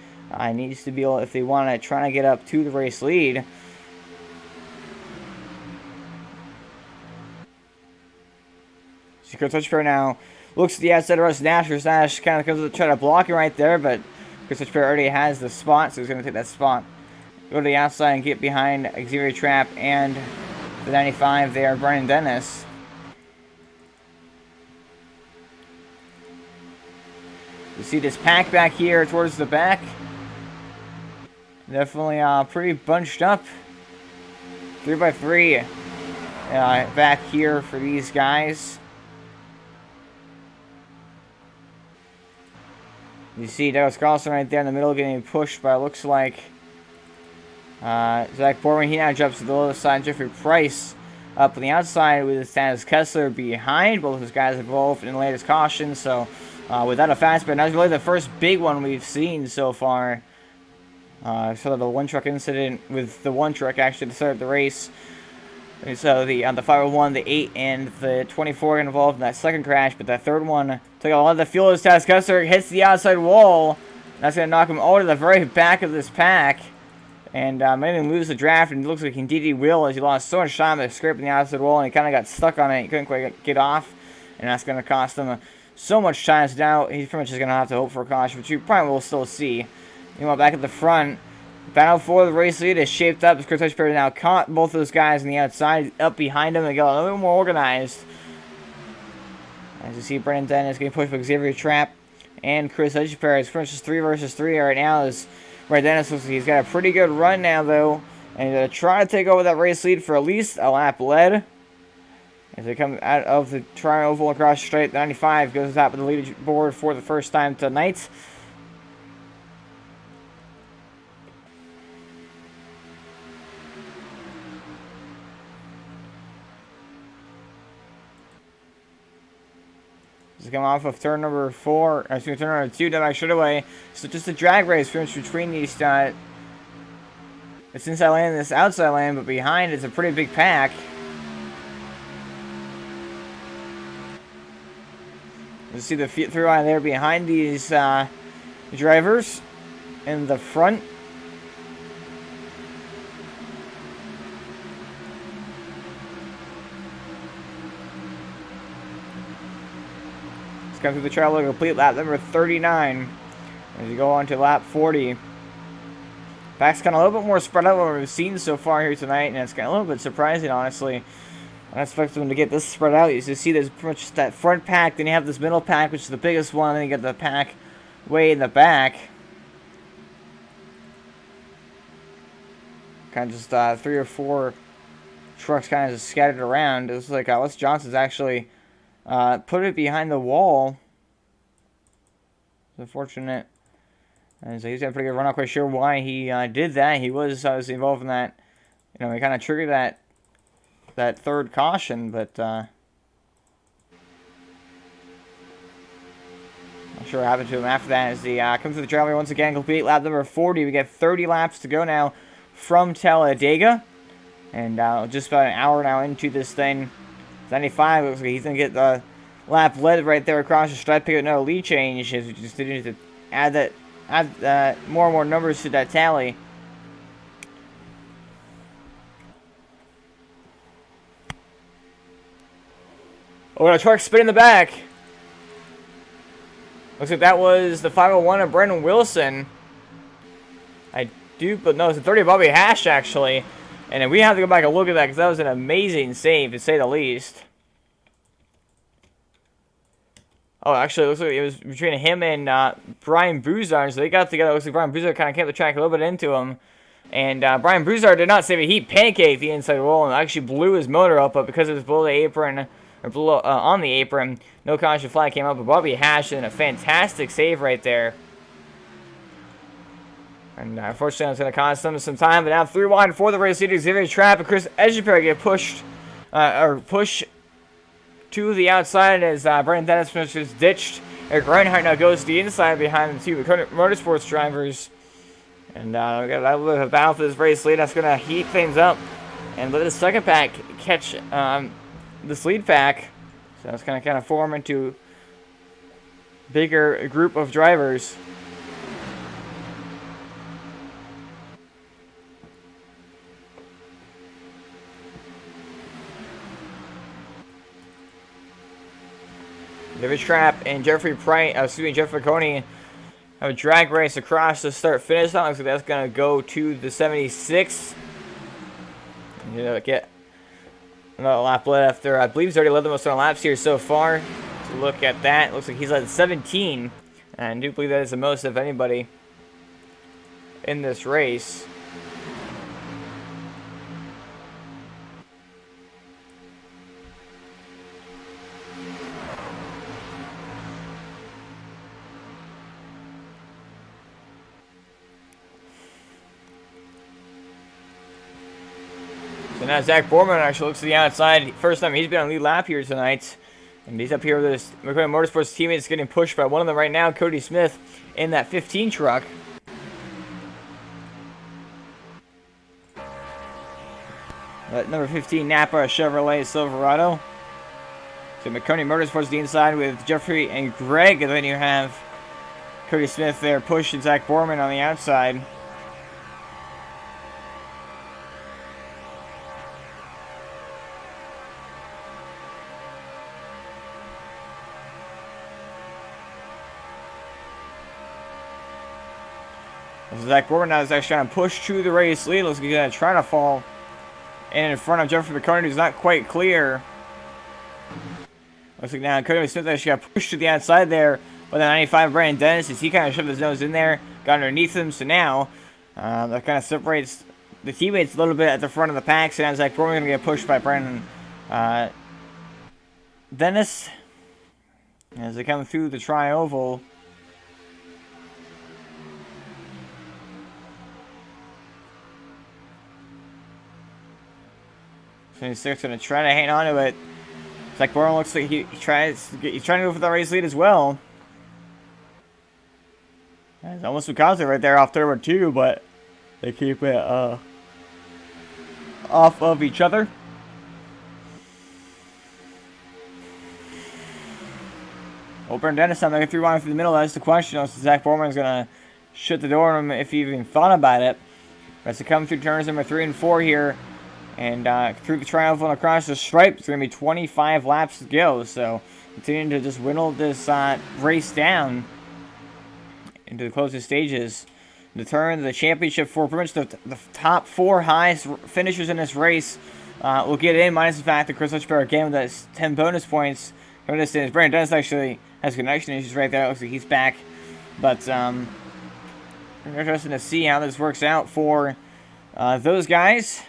needs to be able if they want to try to get up to the race lead. Chris Touchpair now looks at the outside of Russ Nash. Russ Nash kind of comes to try to block it right there, but Chris Touchpair already has the spot, so he's going to take that spot. Go to the outside and get behind Xavier Trap and the 95 there, Brendan Dennis. You see this pack back here towards the back. Definitely pretty bunched up. 3x3 back here for these guys. You see Douglas Carlson right there in the middle getting pushed by, looks like, Zach Borman. He now jumps to the other side. Jeffrey Price up on the outside with Stannis Kessler behind. Both of those guys involved in the latest caution. So, without a fast but that's really the first big one we've seen so far. So the one truck incident with the one truck actually to start the race. And so on the 501, the 8 and the 24 involved in that second crash, but that third one took a lot of the fuel as Stannis Kessler hits the outside wall. That's going to knock him over to the very back of this pack. And made him lose the draft, and it looks like indeed he will, as he lost so much time by scraping the outside wall, and he kind of got stuck on it. He couldn't quite get off, and that's going to cost him so much time. So now he's pretty much just going to have to hope for a caution, which you probably will still see. Meanwhile, back at the front, battle for the race lead is shaped up as Chris Touchpair now caught both those guys on the outside, up behind him. They got a little bit more organized. As you see, Brendan Dennis getting pushed by Xavier Trap and Chris Touchpair. It's pretty much just 3 versus 3 right now. As Brendan Dennis looks like he's got a pretty good run now, though. And he's going to try to take over that race lead for at least a lap lead. As they come out of the tri-oval across the straight, the 95 goes to the top of the leaderboard for the first time tonight. This is coming off of turn number 4, turn number 2, down by straightaway. So just a drag race pretty much between these this inside lane and this outside lane, but behind it's a pretty big pack. You see the through line there behind these drivers in the front. Let's go through the trial to complete lap number 39 as you go on to lap 40. Pack's kind of a little bit more spread out than what we've seen so far here tonight, and it's kind of a little bit surprising, honestly. I don't expect them to get this spread out. You see there's pretty much that front pack, then you have this middle pack, which is the biggest one, and then you get the pack way in the back. Kind of just 3 or 4 trucks kind of just scattered around. It looks like Les Johnson's actually put it behind the wall. It's unfortunate And so he's got a pretty good run. Not quite sure why he did that. He was involved in that. You know, he kind of triggered that third caution, but not sure what happened to him after that. As he comes to the driveway once again, complete lap number 40. We get 30 laps to go now from Talladega. And just about an hour now into this thing. 95 looks like he's going to get the lap led right there across the stripe, pick up another lead change. As we just need to add more and more numbers to that tally. Oh, and a truck spin in the back. Looks like that was the 501 of Brendan Wilson. But no, it's a 30 of Bobby Hash, actually. And we have to go back and look at that because that was an amazing save, to say the least. Oh, actually, it looks like it was between him and Brian Buzard, so they got together. It looks like Brian Buzard kind of kept the track a little bit into him. And Brian Buzard did not save it. He pancaked the inside roll and actually blew his motor up, but because it was below the apron, or below, on the apron, no caution flag came up. But Bobby Hash did a fantastic save right there. And unfortunately, it's going to cost them some time. But now 3 wide for the race leader, Xavier Trapp and Chris Echeperry get pushed, push to the outside as Brandon Dennis was ditched. Eric Reinhardt now goes to the inside behind the two Motorsports drivers. And we got a little bit of a battle for this race lead. That's going to heat things up and let the second pack catch this lead pack. So it's going to kind of form into a bigger group of drivers. David Trapp and Jeffrey Coney have a drag race across the start-finish line. Looks like that's going to go to the 76. You know, get another lap led after, I believe he's already led the most on laps here so far. So look at that. Looks like he's led 17. And I do believe that is the most of anybody in this race. So now Zach Borman actually looks to the outside. First time he's been on lead lap here tonight. And he's up here with his McLaren Motorsports teammates getting pushed by one of them right now, Cody Smith, in that 15 truck. Number 15 Napa Chevrolet Silverado. So McConey Motorsports the inside with Jeffrey and Greg. And then you have Cody Smith there pushing Zach Borman on the outside. Zach Borman now is actually trying to push to the race lead. Looks like he's going to try to fall in front of Jeffrey McCartney, who's not quite clear. Looks like now Cody Smith actually got pushed to the outside there by the 95 Brandon Dennis as he kind of shoved his nose in there, got underneath him. So now that kind of separates the teammates a little bit at the front of the pack. So now Zach Borman going to get pushed by Brandon Dennis as they come through the tri-oval. 76 going to try to hang on to it. Zach Borman looks like he's trying to go for the race lead as well. It's almost Mikasa right there off turn 2, but they keep it off of each other. Well, Brandon Dennis now making 3 wide through the middle. That's the question. So Zach Borman is going to shut the door on him if he even thought about it. As they come through turns number 3 and 4 here. And through the triumphal and across the stripe, it's going to be 25 laps to go. So continuing to just whittle this race down into the closest stages. Determine the championship for pretty much the top 4 highest finishers in this race will get in, minus the fact that Chris Litchberg again with those 10 bonus points. Notice that Brandon Dennis actually has connection issues right there. It looks like he's back. But interesting to see how this works out for those guys.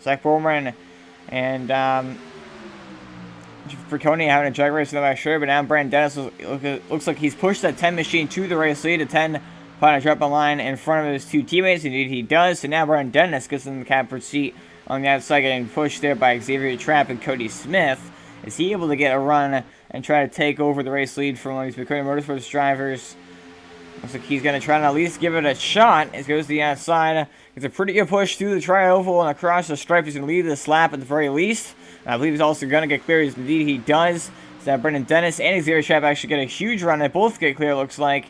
Zach Borman and Friconi having a drag race in the back sure, but now Brandon Dennis looks like he's pushed that 10 machine to the race lead. A 10 finally drop a line in front of his two teammates. Indeed, he does. So now Brandon Dennis gets in the catbird seat on the outside, getting pushed there by Xavier Trapp and Cody Smith. Is he able to get a run and try to take over the race lead from one of these McCurdy Motorsports drivers? Looks like he's going to try to at least give it a shot. As goes to the outside. It's a pretty good push through the tri-oval and across the stripe. He's going to lead this lap at the very least. I believe he's also going to get clear. Indeed, he does. So that Brendan Dennis and Xavier Trapp actually get a huge run. They both get clear, it looks like.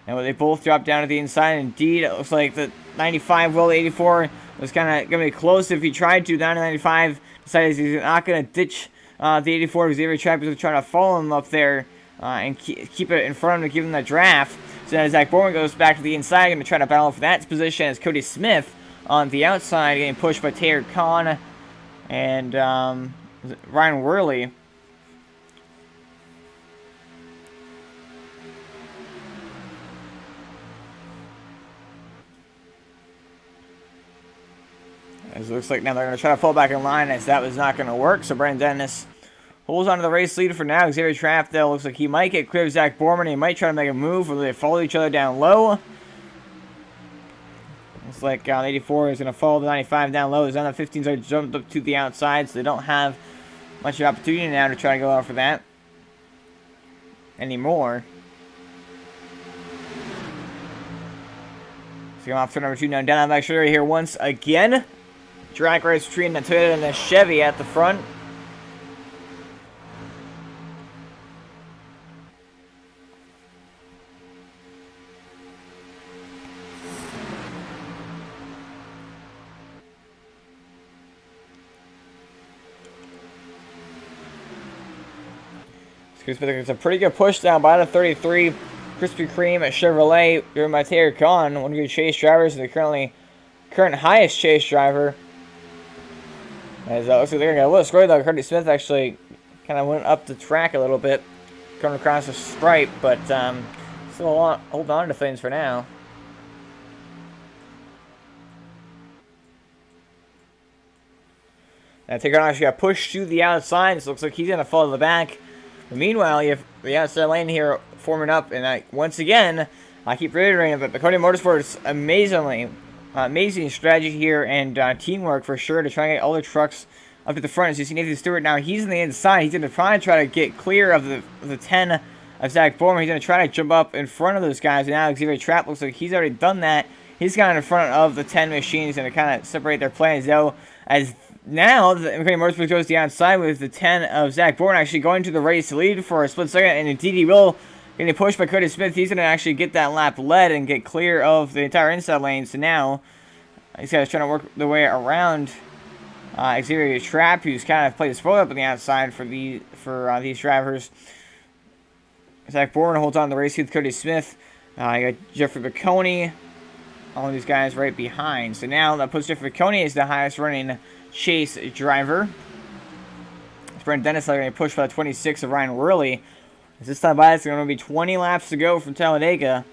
And they both drop down to the inside. Indeed, it looks like the 95 will 84 was kind of going to be close if he tried to. Down to 95, decided he's not going to ditch the 84. Xavier Trapp is trying to follow him up there and keep it in front of him to give him the draft. So now Zach Borman goes back to the inside, going to try to battle for that position as Cody Smith on the outside, getting pushed by Taylor Kahn and Ryan Worley. As it looks like now they're going to try to fall back in line, as that was not going to work. So Brandon Dennis holds on to the race lead for now. Xavier Trapp, though, looks like he might get clear of Zach Borman. He might try to make a move where they follow each other down low. Looks like 84 is going to follow the 95 down low. The 15s are jumped up to the outside, so they don't have much of opportunity now to try to go out for that anymore. So come off turn number 2 now. Down back shoulder here once again. Drag race between the Toyota and the Chevy at the front. It's a pretty good push down by the 33 Krispy Kreme at Chevrolet, driven by Taylor Kahn, one of your chase drivers, and the current highest chase driver. As looks like they're gonna get a little scored though. Cody Smith actually kind of went up the track a little bit, coming across the stripe, but still hold on to things for now. Now Taylor Kahn actually got pushed to the outside, so it looks like he's gonna fall to the back. But meanwhile, you have the outside lane here forming up, and once again, I keep reiterating that the Cody Motorsports amazing strategy here and teamwork for sure to try and get all the trucks up to the front. As you see Nathan Stewart now, he's on the inside. He's going to try to get clear of the 10 of Zach Borman. He's going to try to jump up in front of those guys. And now Xavier Trapp looks like he's already done that. He's got in front of the 10 machines and to kind of separate their plans, though, as now the McCurdy Motorsports goes to the outside with the 10 of Zach Borman actually going to the race lead for a split second, and indeed he will. Getting pushed by Cody Smith, he's going to actually get that lap led and get clear of the entire inside lane. So now these guys trying to work their way around Xavier Trapp, who's kind of played a spoiler up on the outside for these drivers. Zach Borman holds on to the race with Cody Smith. You got Jeffrey Bocconi, all of these guys right behind. So now that puts Jeffrey Bocconi as the highest running chase driver. It's Brent Dennis getting pushed by the 26 of Ryan Worley. This time by, it's going to be 20 laps to go from Talladega.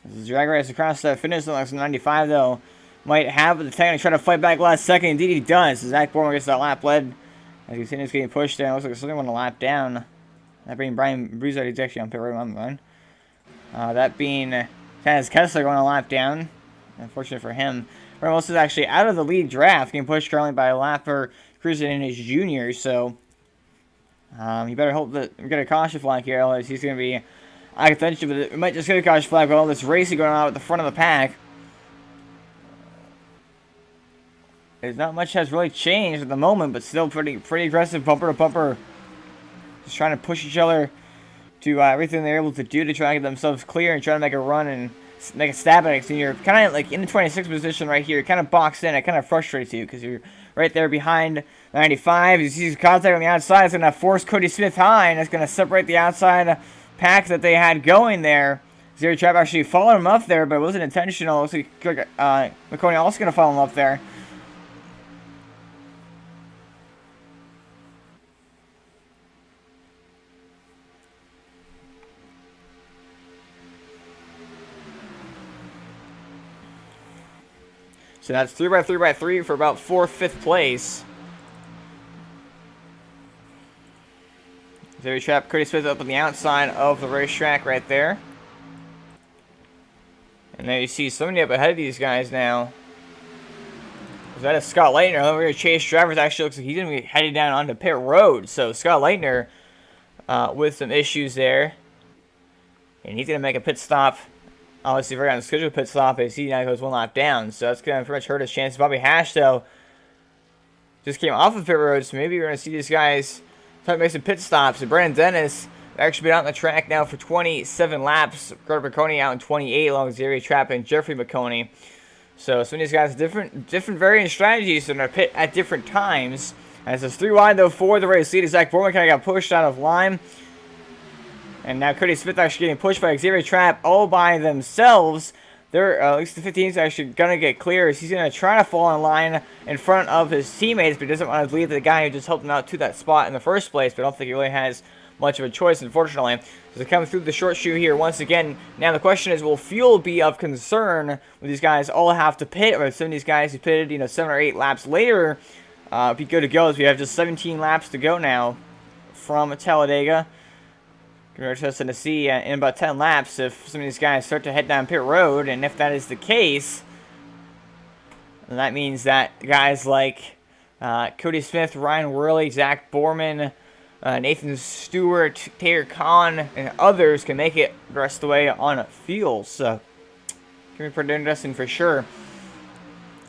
This is drag race across that finish line. 95 though might have the tank to try to fight back last second. Indeed he does. Zach Borman gets that lap led. As you see, he's getting pushed down. Looks like something on a lap down. That being Brian Bruzard, he's actually on pit road. I'm going. That being Taz Kessler going a lap down. Unfortunate for him. Brian Wilson is actually out of the lead draft, getting pushed currently by a lapper cruising in his junior. So you better hope that we get a caution flag here, otherwise he's going to be out of contention. But we might just get a caution flag with all this racing going on at the front of the pack. There's not much has really changed at the moment, but still pretty aggressive, bumper to bumper. Just trying to push each other to everything they're able to do to try to get themselves clear and try to make a run and make a stab at it. So you're kind of like in the 26th position right here, kind of boxed in. It kind of frustrates you because you're right there behind 95. You see contact on the outside. It's going to force Cody Smith high, and it's going to separate the outside pack that they had going there. Xavier Trapp actually followed him up there, but it wasn't intentional. Looks like McConey also going to follow him up there. So that's 3x3x3 for about 4th, 5th place. Xavier Trap, Cody Smith up on the outside of the racetrack right there. And there you see somebody up ahead of these guys now. That is Scott Leitner. Over here, Chase Travers actually looks like he's going to be heading down onto pit road. So Scott Leitner with some issues there. And he's going to make a pit stop. Obviously, very unscheduled pit stop as he now goes 1 lap down. So that's going to pretty much hurt his chances. Bobby Hash, though, just came off of pit road. So maybe we're going to see these guys try to make some pit stops. And Brandon Dennis actually been out on the track now for 27 laps. Carter McConey out in 28 along with Xavier Trapp and Jeffrey McConey. So some of these guys have different varying strategies in their pit at different times. As it's 3 wide though for the race leader. Zach Borman kind of got pushed out of line. And now Cody Smith actually getting pushed by Xavier Trapp all by themselves. They're, at least the 15's actually going to get clear as he's going to try to fall in line in front of his teammates, but he doesn't want to leave the guy who just helped him out to that spot in the first place. But I don't think he really has much of a choice, unfortunately. As they come through the short shoe here once again. Now the question is, will fuel be of concern when these guys all have to pit, or some of these guys who pitted, 7 or 8 laps later, be good to go, as we have just 17 laps to go now from Talladega. We're interested to see in about 10 laps if some of these guys start to head down pit road, and if that is the case, then that means that guys like Cody Smith, Ryan Worley, Zach Borman, Nathan Stewart, Taylor Kahn, and others can make it the rest of the way on fuel. So, can be pretty interesting for sure.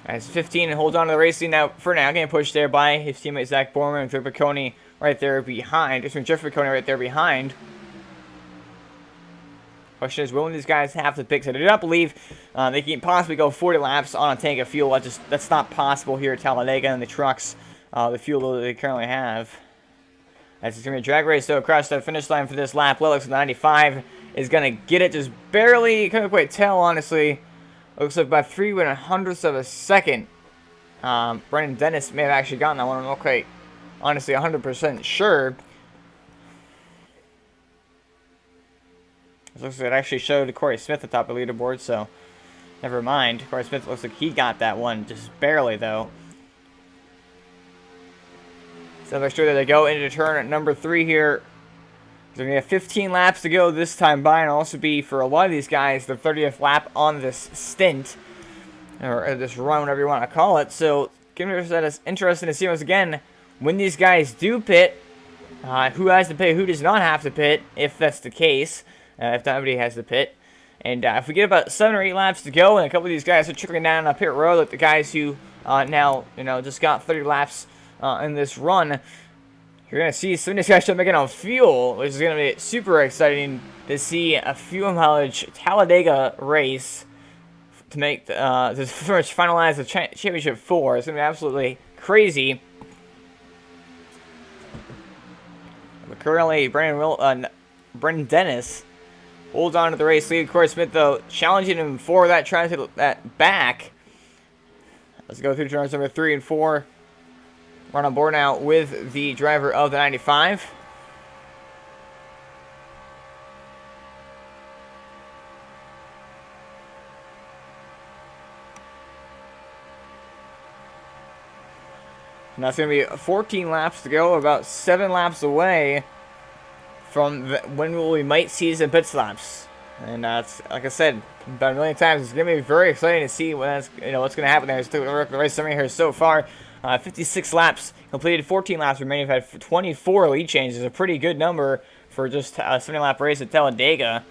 As 15 and holds on to the racing now for now, getting pushed there by his teammate Zach Borman and Jeffrey McConey right there behind. Jeffrey McConey right there behind. Question is, will these guys have to pick? So I do not believe they can possibly go 40 laps on a tank of fuel. That's not possible here at Talladega and the trucks, the fuel that they currently have. As it's going to be a drag race, though, across the finish line for this lap. Looks like 95 is going to get it just barely. Couldn't quite tell, honestly. Looks like by 3/100ths of a second. Brandon Dennis may have actually gotten that one. I'm not quite, honestly, 100% sure. It looks like it actually showed Corey Smith at the top of the leaderboard, so never mind. Corey Smith looks like he got that one, just barely, though. So make sure that they go into turn at number 3 here. They're going to have 15 laps to go this time by, and also be, for a lot of these guys, the 30th lap on this stint, or this run, whatever you want to call it. So, it's interesting to see once again, when these guys do pit, who has to pit, who does not have to pit, if that's the case, if nobody has to pit. And if we get about 7 or 8 laps to go, and a couple of these guys are trickling down on pit road, like the guys who now, just got 30 laps in this run, you're going to see some of these guys start making on fuel, which is going to be super exciting to see a fuel mileage Talladega race to make to first finalize the championship 4. It's going to be absolutely crazy. But currently, Brandon Dennis holds on to the race lead. Corey Smith, though, challenging him for that, trying to take that back. Let's go through turns number 3 and 4. Run on board now with the driver of the 95. Now it's going to be 14 laps to go, about 7 laps away from when we might see some pit stops. And it's, like I said about a million times, it's going to be very exciting to see what's going to happen there. Let's take a look at the race summary here so far. 56 laps completed, 14 laps remaining. We've had 24 lead changes, a pretty good number for just a 70-lap race at Talladega.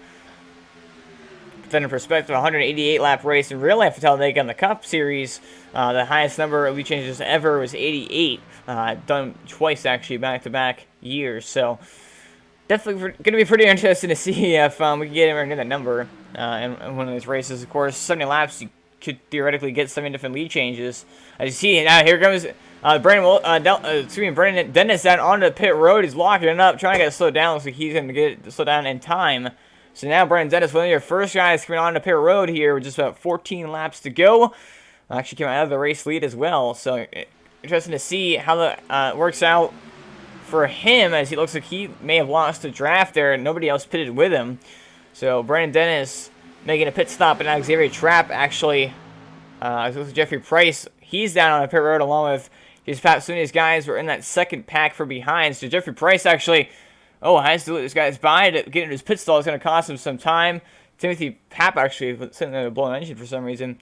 Put that in perspective, 188 lap race in real life at Talladega in the Cup Series. The highest number of lead changes ever was 88, done twice actually, back-to-back years. So definitely going to be pretty interesting to see if we can get anywhere near that number in one of these races. Of course, 70 laps, you could theoretically get 7 different lead changes. As you see, now here comes Brandon Dennis down onto pit road. He's locking it up, trying to get it slowed down. Looks like he's going to get it slowed down in time. So now Brandon Dennis, one of your first guys coming onto pit road here with just about 14 laps to go. Actually came out of the race lead as well. So interesting to see how that works out for him, as he looks like he may have lost the draft there and nobody else pitted with him. So Brandon Dennis making a pit stop, and now Xavier Trapp actually Jeffrey Price, he's down on the pit road along with his Pat Soon. These guys were in that second pack from behind. So Jeffrey Price actually, has to let this guy's by to get into his pit stall. It's going to cost him some time. Timothy Papp actually sitting there with a blown engine for some reason.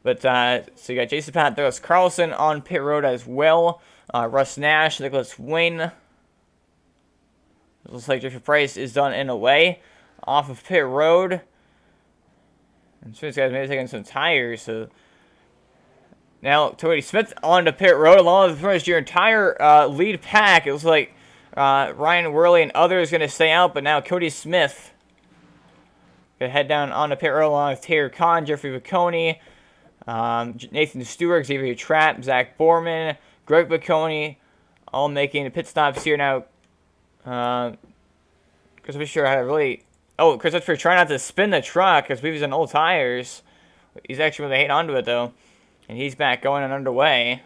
But, so you got Jason Pat, Douglas Carlson on pit road as well. Russ Nash, Nicholas Wayne. It looks like Jeffrey Price is done in a way off of pit road. And so these guys may be taking some tires. So now Cody Smith on to pit road along with pretty much your entire lead pack. It looks like Ryan Worley and others going to stay out, but now Cody Smith going to head down on the pit road along with Taylor Kahn, Jeffrey Baconi, Nathan Stewart, Xavier Trapp, Zach Borman, Greg Baconi, all making the pit stops here now. Chris Fisher had a really... Oh, Chris Fisher trying not to spin the truck because we've on old tires. He's actually really hanging onto it, though. And he's back going and underway.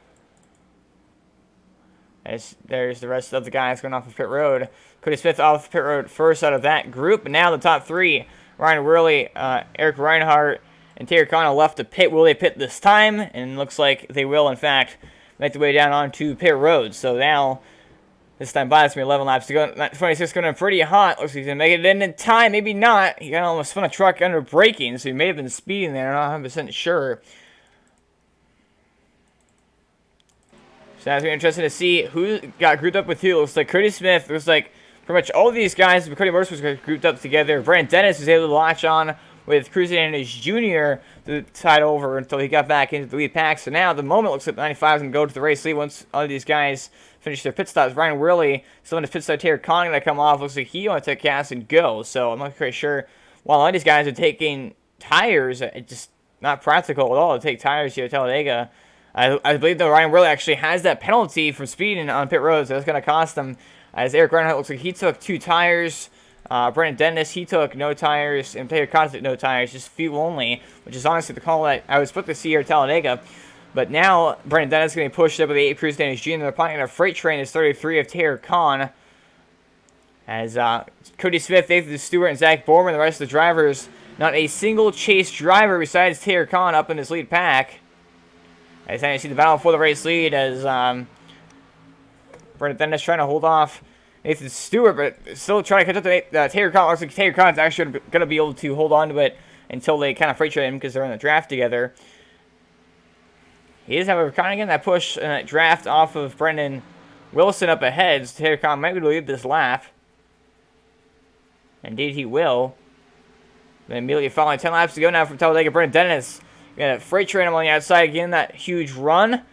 As there's the rest of the guys going off of pit road. Cody Smith off pit road first out of that group. And now the top three, Ryan Worley, Eric Reinhardt, and Taylor Connell left the pit. Will they pit this time? And looks like they will, in fact, make their way down onto pit road. So now, this time by, it's going to be 11 laps to go. 26 going in pretty hot. Looks like he's going to make it in time. Maybe not. He got almost spun a truck under braking, so he may have been speeding there. I'm not 100% sure. So that's going to be interesting to see who got grouped up with who. It looks like Cody Smith. It looks like pretty much all of these guys, Cody Motorsports, got grouped up together. Brandon Dennis was able to latch on with Cruising and his junior to tide over until he got back into the lead pack. So now, at the moment, it looks like the 95 is going to go to the race lead once all of these guys finish their pit stops. Ryan Worley, still in his pit stop. Taylor Conn going to come off. Looks like he wants to take gas and go. So I'm not quite sure. While a lot of these guys are taking tires, it's just not practical at all to take tires here at Talladega. I believe that Ryan Worley actually has that penalty for speeding on pit road, so that's going to cost him. As Eric Reinhardt looks like he took 2 tires. Brandon Dennis, he took no tires, and Taylor Conn took no tires, just fuel only, which is honestly the call that I was supposed to see here at Talladega. But now, Brandon Dennis is going to be pushed up with the 8 Cruise Danish Jr. They're planning a freight train is 33 of Taylor Conn. As Cody Smith, Nathan Stewart, and Zach Borman, the rest of the drivers, not a single chase driver besides Taylor Conn up in this lead pack. As you see the battle for the race lead as Brandon Dennis trying to hold off Nathan Stewart, but still trying to catch up to Taylor Conn. Looks like Taylor Conn's actually going to be able to hold on to it until they kind of freight train him because they're in the draft together. He is, however, kind of getting that push and that draft off of Brendan Wilson up ahead. So Taylor Conn might be able to lead this lap. Indeed, he will. Then immediately following 10 laps to go now from Talladega, Brandon Dennis. Gonna freight train him on the outside again. That huge run.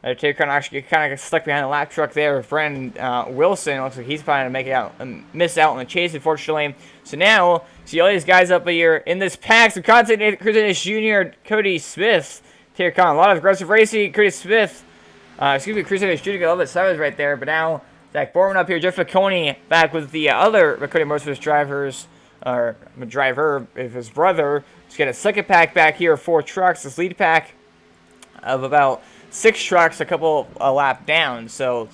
Taylor Conn actually kind of stuck behind the lap truck there with Brandon Wilson. Looks like he's probably gonna make it out and miss out on the chase, unfortunately. So now, see all these guys up here in this pack. Some content, Cruising Jr., Cody Smith, Taylor Conn. A lot of aggressive racing. Cody Smith, Cruising Jr. got a little bit sideways right there, but now Zach Borman up here. Jeff Baconi back with the other Cody Motorsports drivers, or driver, if his brother. Just got a second pack back here, 4 trucks. This lead pack of about 6 trucks, a couple a lap down. So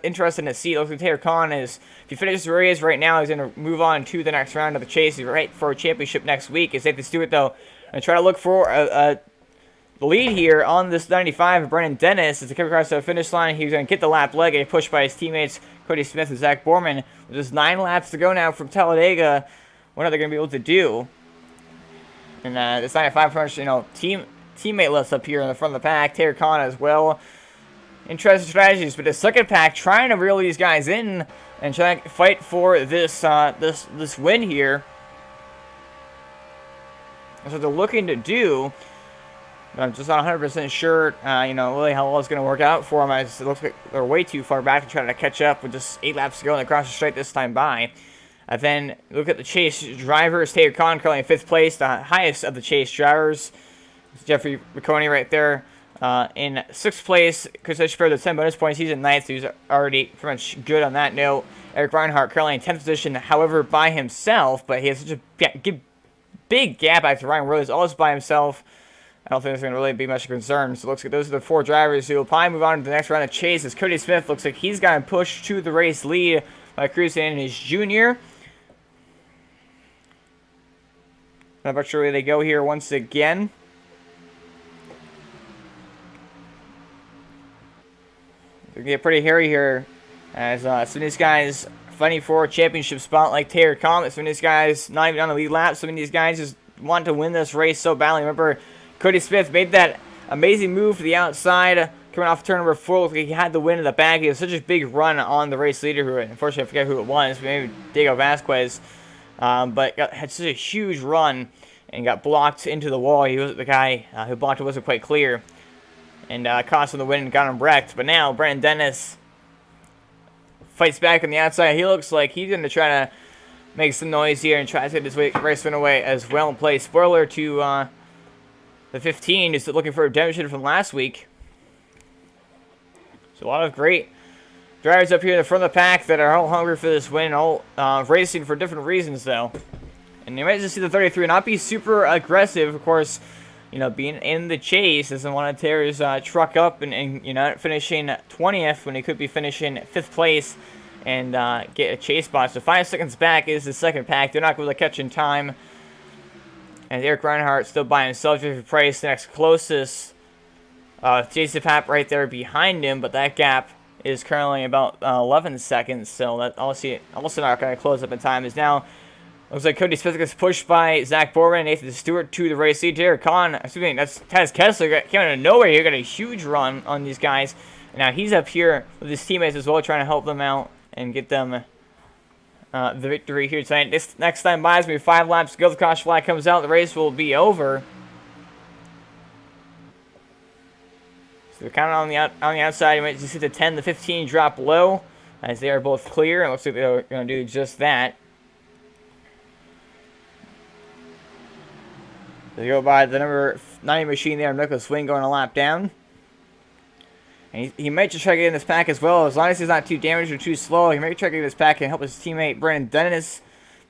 interesting to see. Looks like Taylor Conn is, if he finishes where he is right now, he's going to move on to the next round of the chase. He's right for a championship next week. It's safe to do it though, and try to look for the lead here on this 95 of Brandon Dennis. As he comes across the finish line, he's going to get the lap leg, and pushed by his teammates Cody Smith and Zach Borman. With just 9 laps to go now from Talladega, what are they going to be able to do? And this 95 pretty much, teammate list up here in the front of the pack. Taylor Conn as well. Interesting strategies, but the second pack trying to reel these guys in and trying to fight for this this win here. That's what they're looking to do. But I'm just not 100% sure, really how well it's going to work out for them. As it looks like they're way too far back to try to catch up with just 8 laps to go and they cross the straight this time by. Then look at the chase drivers. Taylor Conn currently in 5th place, the highest of the chase drivers. It's Jeffrey Baconi right there in 6th place. Chris Fisher, the 10 bonus points. He's in 9th, so he's already pretty much good on that note. Eric Reinhardt currently in 10th position, however, by himself, but he has such a big gap back to Ryan Worley. He's always by himself. I don't think there's going to really be much concern. So it looks like those are the 4 drivers who will probably move on to the next round of chase. As Cody Smith looks like he's gotten pushed to the race lead by Cruising and his junior. Not much sure where they go here once again. get pretty hairy here, as some of these guys fighting for a championship spot like Taylor Comet. Some of these guys not even on the lead lap. Some of these guys just want to win this race so badly. Remember, Cody Smith made that amazing move to the outside, coming off turn number 4. Looked like he had the win in the bag. He had such a big run on the race leader, who unfortunately I forget who it was, maybe Diego Vasquez, but had such a huge run and got blocked into the wall. He was the guy who blocked it, wasn't quite clear, and cost him the win and got him wrecked. But now Brandon Dennis fights back on the outside. He looks like he's going to try to make some noise here and try to get this race win away as well and play spoiler to the 15, just looking for a demonstration from last week. So a lot of great drivers up here in the front of the pack that are all hungry for this win, all racing for different reasons though. And you might just see the 33 not be super aggressive, of course. You know, being in the chase, doesn't want to tear his truck up and you know, finishing 20th when he could be finishing 5th place and get a chase spot. So 5 seconds back is the second pack. They're not going to catch in time. And Eric Reinhardt still by himself. Jeffrey Price next closest. Jason Papp right there behind him, but that gap is currently about 11 seconds. So that also not going to close up in time. Is now. Looks like Cody Smith gets pushed by Zach Borman and Nathan Stewart to the race lead. Derek Kahn, excuse me, that's Taz Kessler, came out of nowhere here, got a huge run on these guys. And now he's up here with his teammates as well, trying to help them out and get them the victory here tonight. This next time by is going to be 5 laps to go. The caution flag comes out, the race will be over. So they're kind of on the outside. You might just see the 10, the 15 drop low as they are both clear. It looks like they're going to do just that. They go by the number 90 machine there, Nicholas Swing going a lap down. And he might just try to get in this pack as well. As long as he's not too damaged or too slow, he might try to get in this pack and help his teammate Brandon Dennis.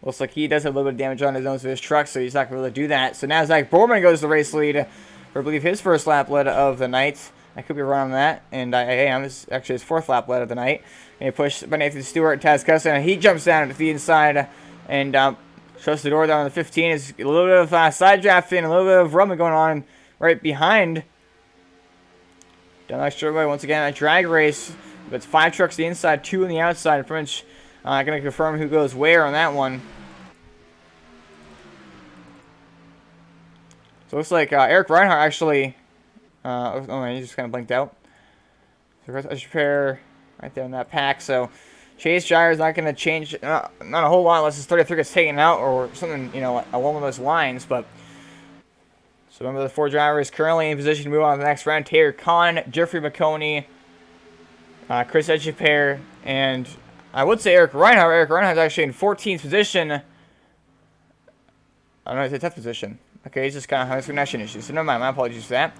Looks like he does have a little bit of damage on his nose of his truck, so he's not going to be able to do that. So now Zach Borman goes to the race lead for, I believe, his first lap lead of the night. I could be wrong on that. And I am. It's actually his 4th lap lead of the night. And he pushed by Nathan Stewart, Taz Kessler, and he jumps down to the inside and shuts the door down on the 15. Is a little bit of side drafting, a little bit of rumming going on right behind. Down that straightaway once again, a drag race. But it's 5 trucks to the inside, 2 on the outside. Pretty much going to confirm who goes where on that one. So it looks like Eric Reinhardt actually. Oh, he just kind of blinked out. So I should pair right there in that pack. So Chase Gyre is not going to change, not a whole lot unless his 33 gets taken out or something, you know, along those lines. But so remember, the 4 drivers currently in position to move on to the next round: Taylor Kahn, Jeffrey McConey, Chris Etchepair, and I would say Eric Reinhardt. Eric Reinhardt is actually in 14th position. I don't know, he's in 10th position. Okay, he's just kind of having some connection issues. So never mind, my apologies for that.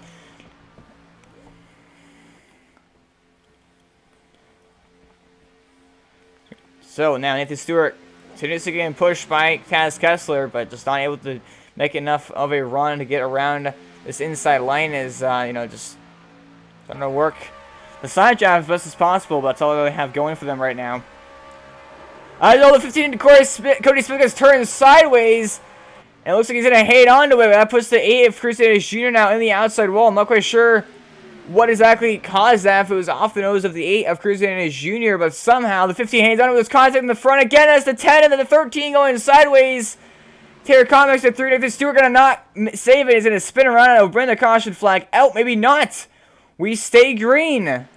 So now Nathan Stewart continues to get pushed by Taz Kessler, but just not able to make enough of a run to get around this inside line. Is you know, just starting to work the side job as best as possible, but that's all they have going for them right now. I know the 15 Cody Smith gets turned sideways, and it looks like he's going to hate onto it. But that puts the 8 of Crusaders Jr. now in the outside wall. I'm not quite sure what exactly caused that, if it was off the nose of the 8 of Crusaders Jr., but somehow the 15 hangs on with his contact in the front again as the 10 and then the 13 going sideways. Taylor Comics at 3. Nathan Stewart going to not save it. He's going to spin around and it'll bring the caution flag out. Maybe not. We stay green.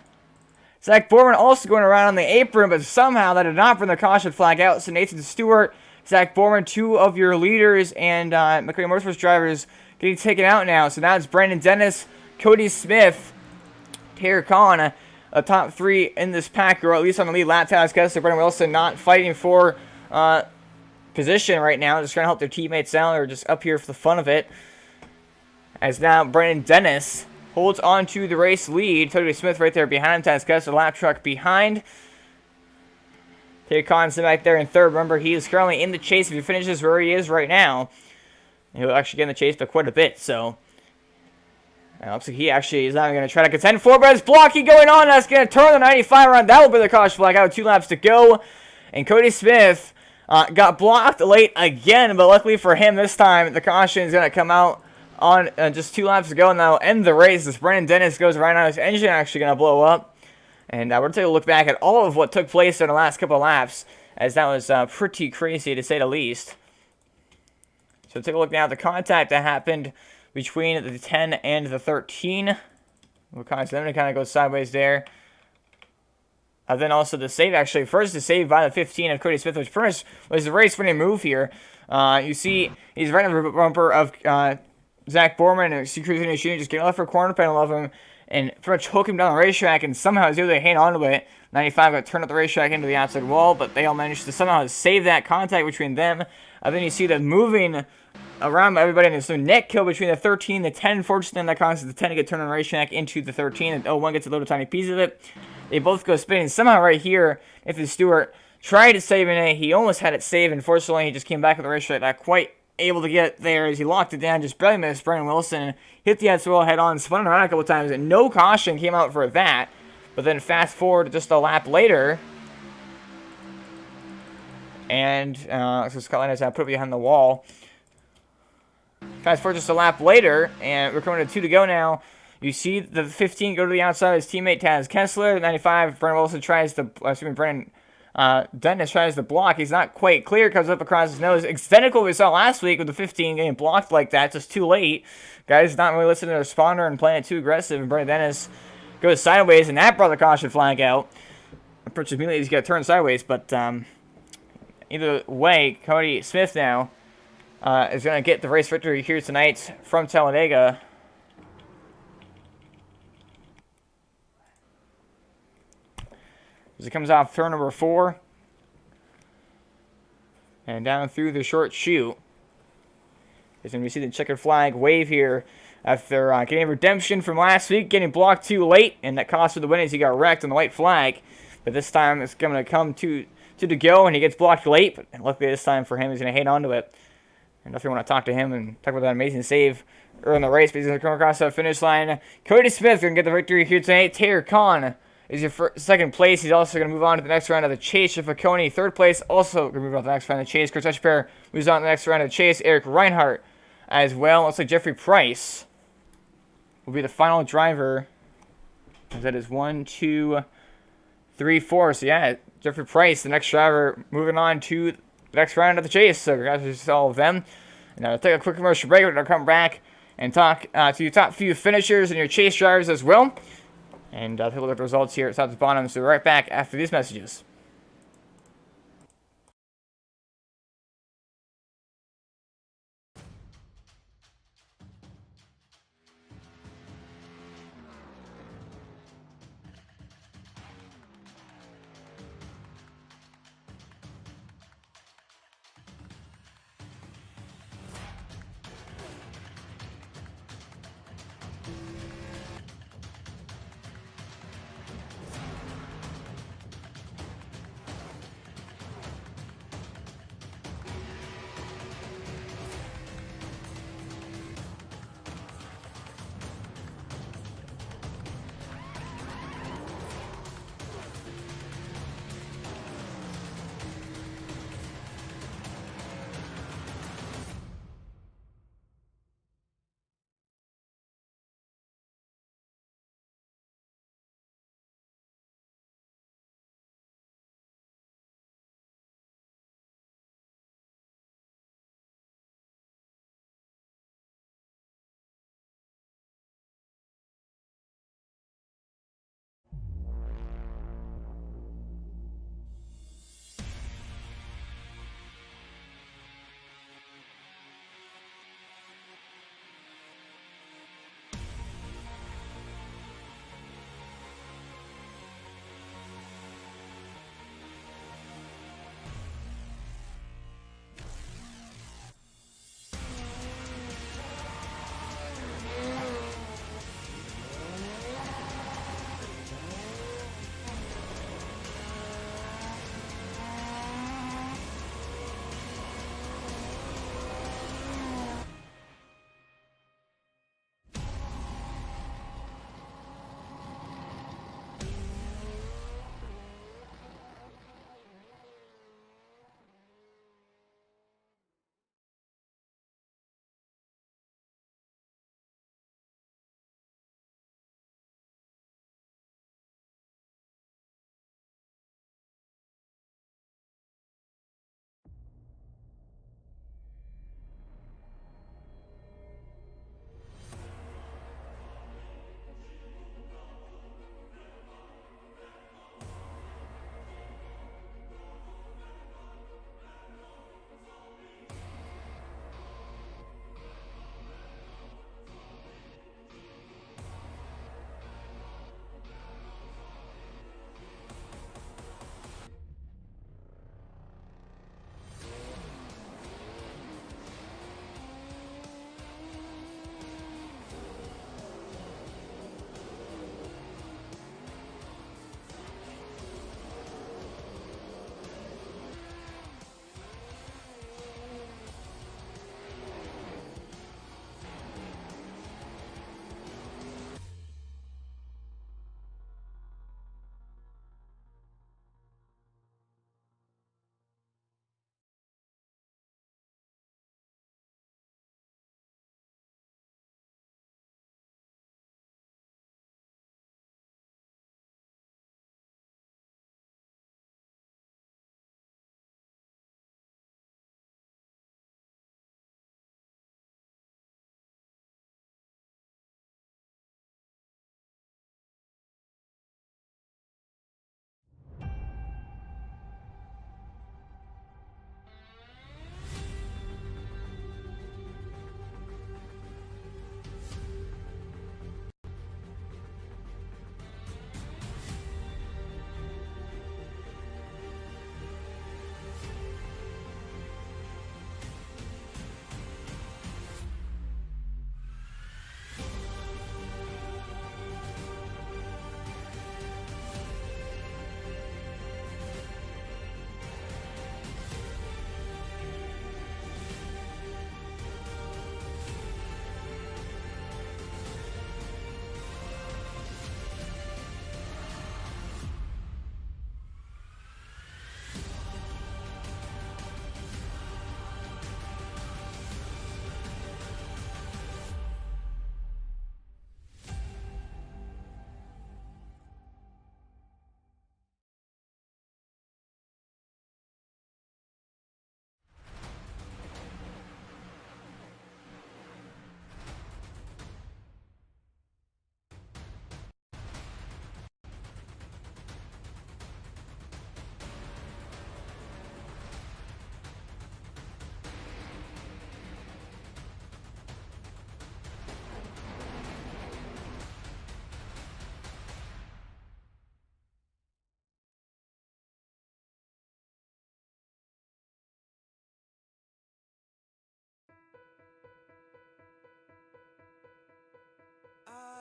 Zach Borman also going around on the apron, but somehow that did not bring the caution flag out. So Nathan Stewart, Zach Borman, 2 of your leaders and McLaren Motorsports drivers getting taken out now. So now it's Brandon Dennis, Cody Smith, Taylor Kahn, a top 3 in this pack, or at least on the lead lap. Taz Kessler, Brendan Wilson not fighting for position right now, just trying to help their teammates out, or just up here for the fun of it. As now Brandon Dennis holds on to the race lead. Cody Smith right there behind him. Taz Kessler, lap truck behind. Taylor Kahn sitting back there in 3rd. Remember, he is currently in the chase. If he finishes where he is right now, he'll actually get in the chase by quite a bit. So it looks like he actually is not going to try to contend for, but it's blocking going on. That's going to turn the 95 around. That will be the caution flag out. 2 laps to go. And Cody Smith got blocked late again, but luckily for him this time, the caution is going to come out on just 2 laps to go, and that'll end the race as Brandon Dennis goes right on. His engine actually going to blow up. And we're going to take a look back at all of what took place in the last couple of laps, as that was pretty crazy to say the least. So take a look now at the contact that happened between the 10 and the 13. We'll cause them to kind of go sideways there. Then also the save, actually. First, the save by the 15 of Cody Smith, which first was the race-winning move here. You see, he's right on the bumper of Zach Borman, and cruising and shooting, just getting left for a corner panel of him, and pretty much hook him down the racetrack, and somehow he's able to hang on to it. 95 got turned up the racetrack into the outside wall, but they all managed to somehow save that contact between them. Then you see them moving around everybody, and there's a neck kill between the 13 and the 10. Unfortunately, that causes the 10 to get turned on the racetrack into the 13, and 01 gets a little tiny piece of it. They both go spinning. Somehow right here, Nathan Stewart tried to save it. He almost had it saved. Unfortunately, he just came back with the racetrack, not quite able to get it there as he locked it down. Just barely missed Brian Wilson. Hit the outside wall head on, spun around a couple times, and no caution came out for that. But then fast forward just a lap later, and so Scotland has put it behind the wall. Fast forward just a lap later, and we're coming to 2 to go now. You see the 15 go to the outside of his teammate Taz Kessler. 95, Brennan Wilson tries to, Dennis tries to block. He's not quite clear, comes up across his nose. Identical we saw last week with the 15 getting blocked like that, just too late. Guys not really listening to the responder and playing it too aggressive, and Brennan Dennis goes sideways, and that brought the caution flag out. Approaches immediately, he's got to turn sideways, but either way, Cody Smith now is going to get the race victory here tonight from Talladega. As it comes off turn number 4 and down through the short chute. As we see the checkered flag wave here after getting redemption from last week, getting blocked too late, and that cost for the win as he got wrecked on the white flag. But this time it's going to come to the go, and he gets blocked late. But luckily this time for him, he's going to hang on to it. And definitely want to talk to him and talk about that amazing save early in the race. But he's going to come across that finish line. Cody Smith going to get the victory here tonight. Taylor Kahn is your second place. He's also going to move on to the next round of the chase. Shifaconi, third place, also going to move on to the next round of the chase. Chris Etcheper moves on to the next round of the chase. Eric Reinhardt as well. Looks like Jeffrey Price will be the final driver. That is 1, 2, 3, 4. So yeah, Jeffrey Price, the next driver, moving on to the next round of the chase. So congratulations to all of them. And now take a quick commercial break. We're going to come back and talk to your top few finishers and your chase drivers as well. And take a look at the results here at top to bottom. So we're right back after these messages.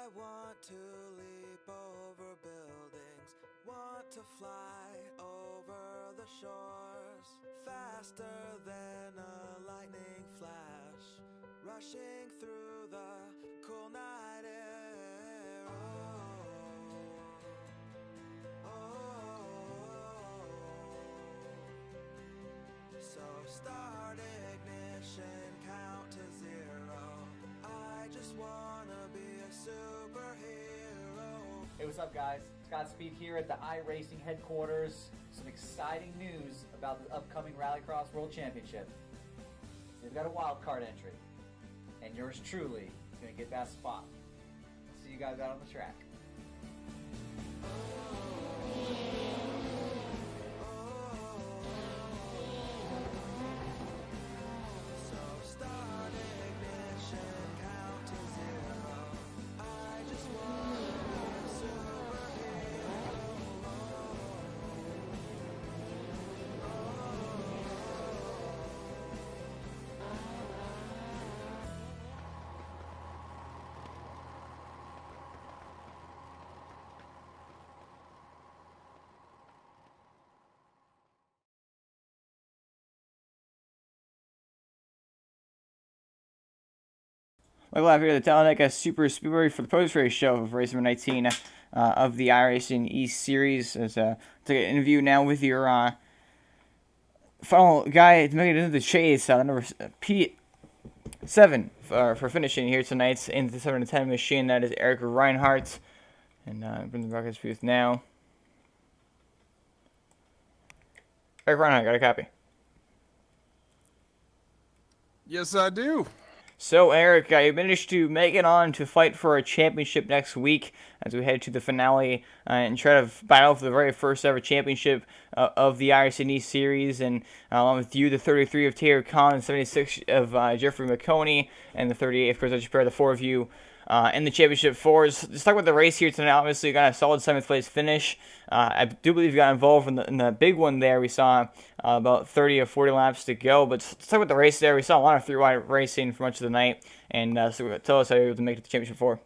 I want to leap over buildings, want to fly over the shores, faster than a lightning flash, rushing through the cool night air. So start ignition, count to zero. I just wanna be a superhero. Hey, what's up, guys? Scott Speed here at the iRacing headquarters. Some exciting news about the upcoming Rallycross World Championship. They've got a wild card entry, and yours truly is going to get that spot. See you guys out on the track. So start ignition, count to zero. I just wanna be a superhero. We're live here at the Talladega Super Speedway for the post-race show of race number 19 of the iRacing East Series. As to get an interview now with your final guy to make it into the chase, number P7 for finishing here tonight in the 7-10 machine. That is Eric Reinhardt. And bring the broadcast booth now. Eric Reinhardt, got a copy? Yes, I do. So, Eric, you managed to make it on to fight for a championship next week as we head to the finale and try to battle for the very first ever championship of the iRacing East Series. And along with you, the 33 of Taylor Kahn, the 76 of Jeffrey McConey, and the 38, of course, as you pair the four of you in the championship fours. Let's talk about the race here tonight. Obviously, you got a solid 7th place finish. I do believe you got involved in the big one there. We saw about 30 or 40 laps to go. But let's talk about the race there. We saw a lot of three-wide racing for much of the night. And so tell us how you were able to make it to the championship four.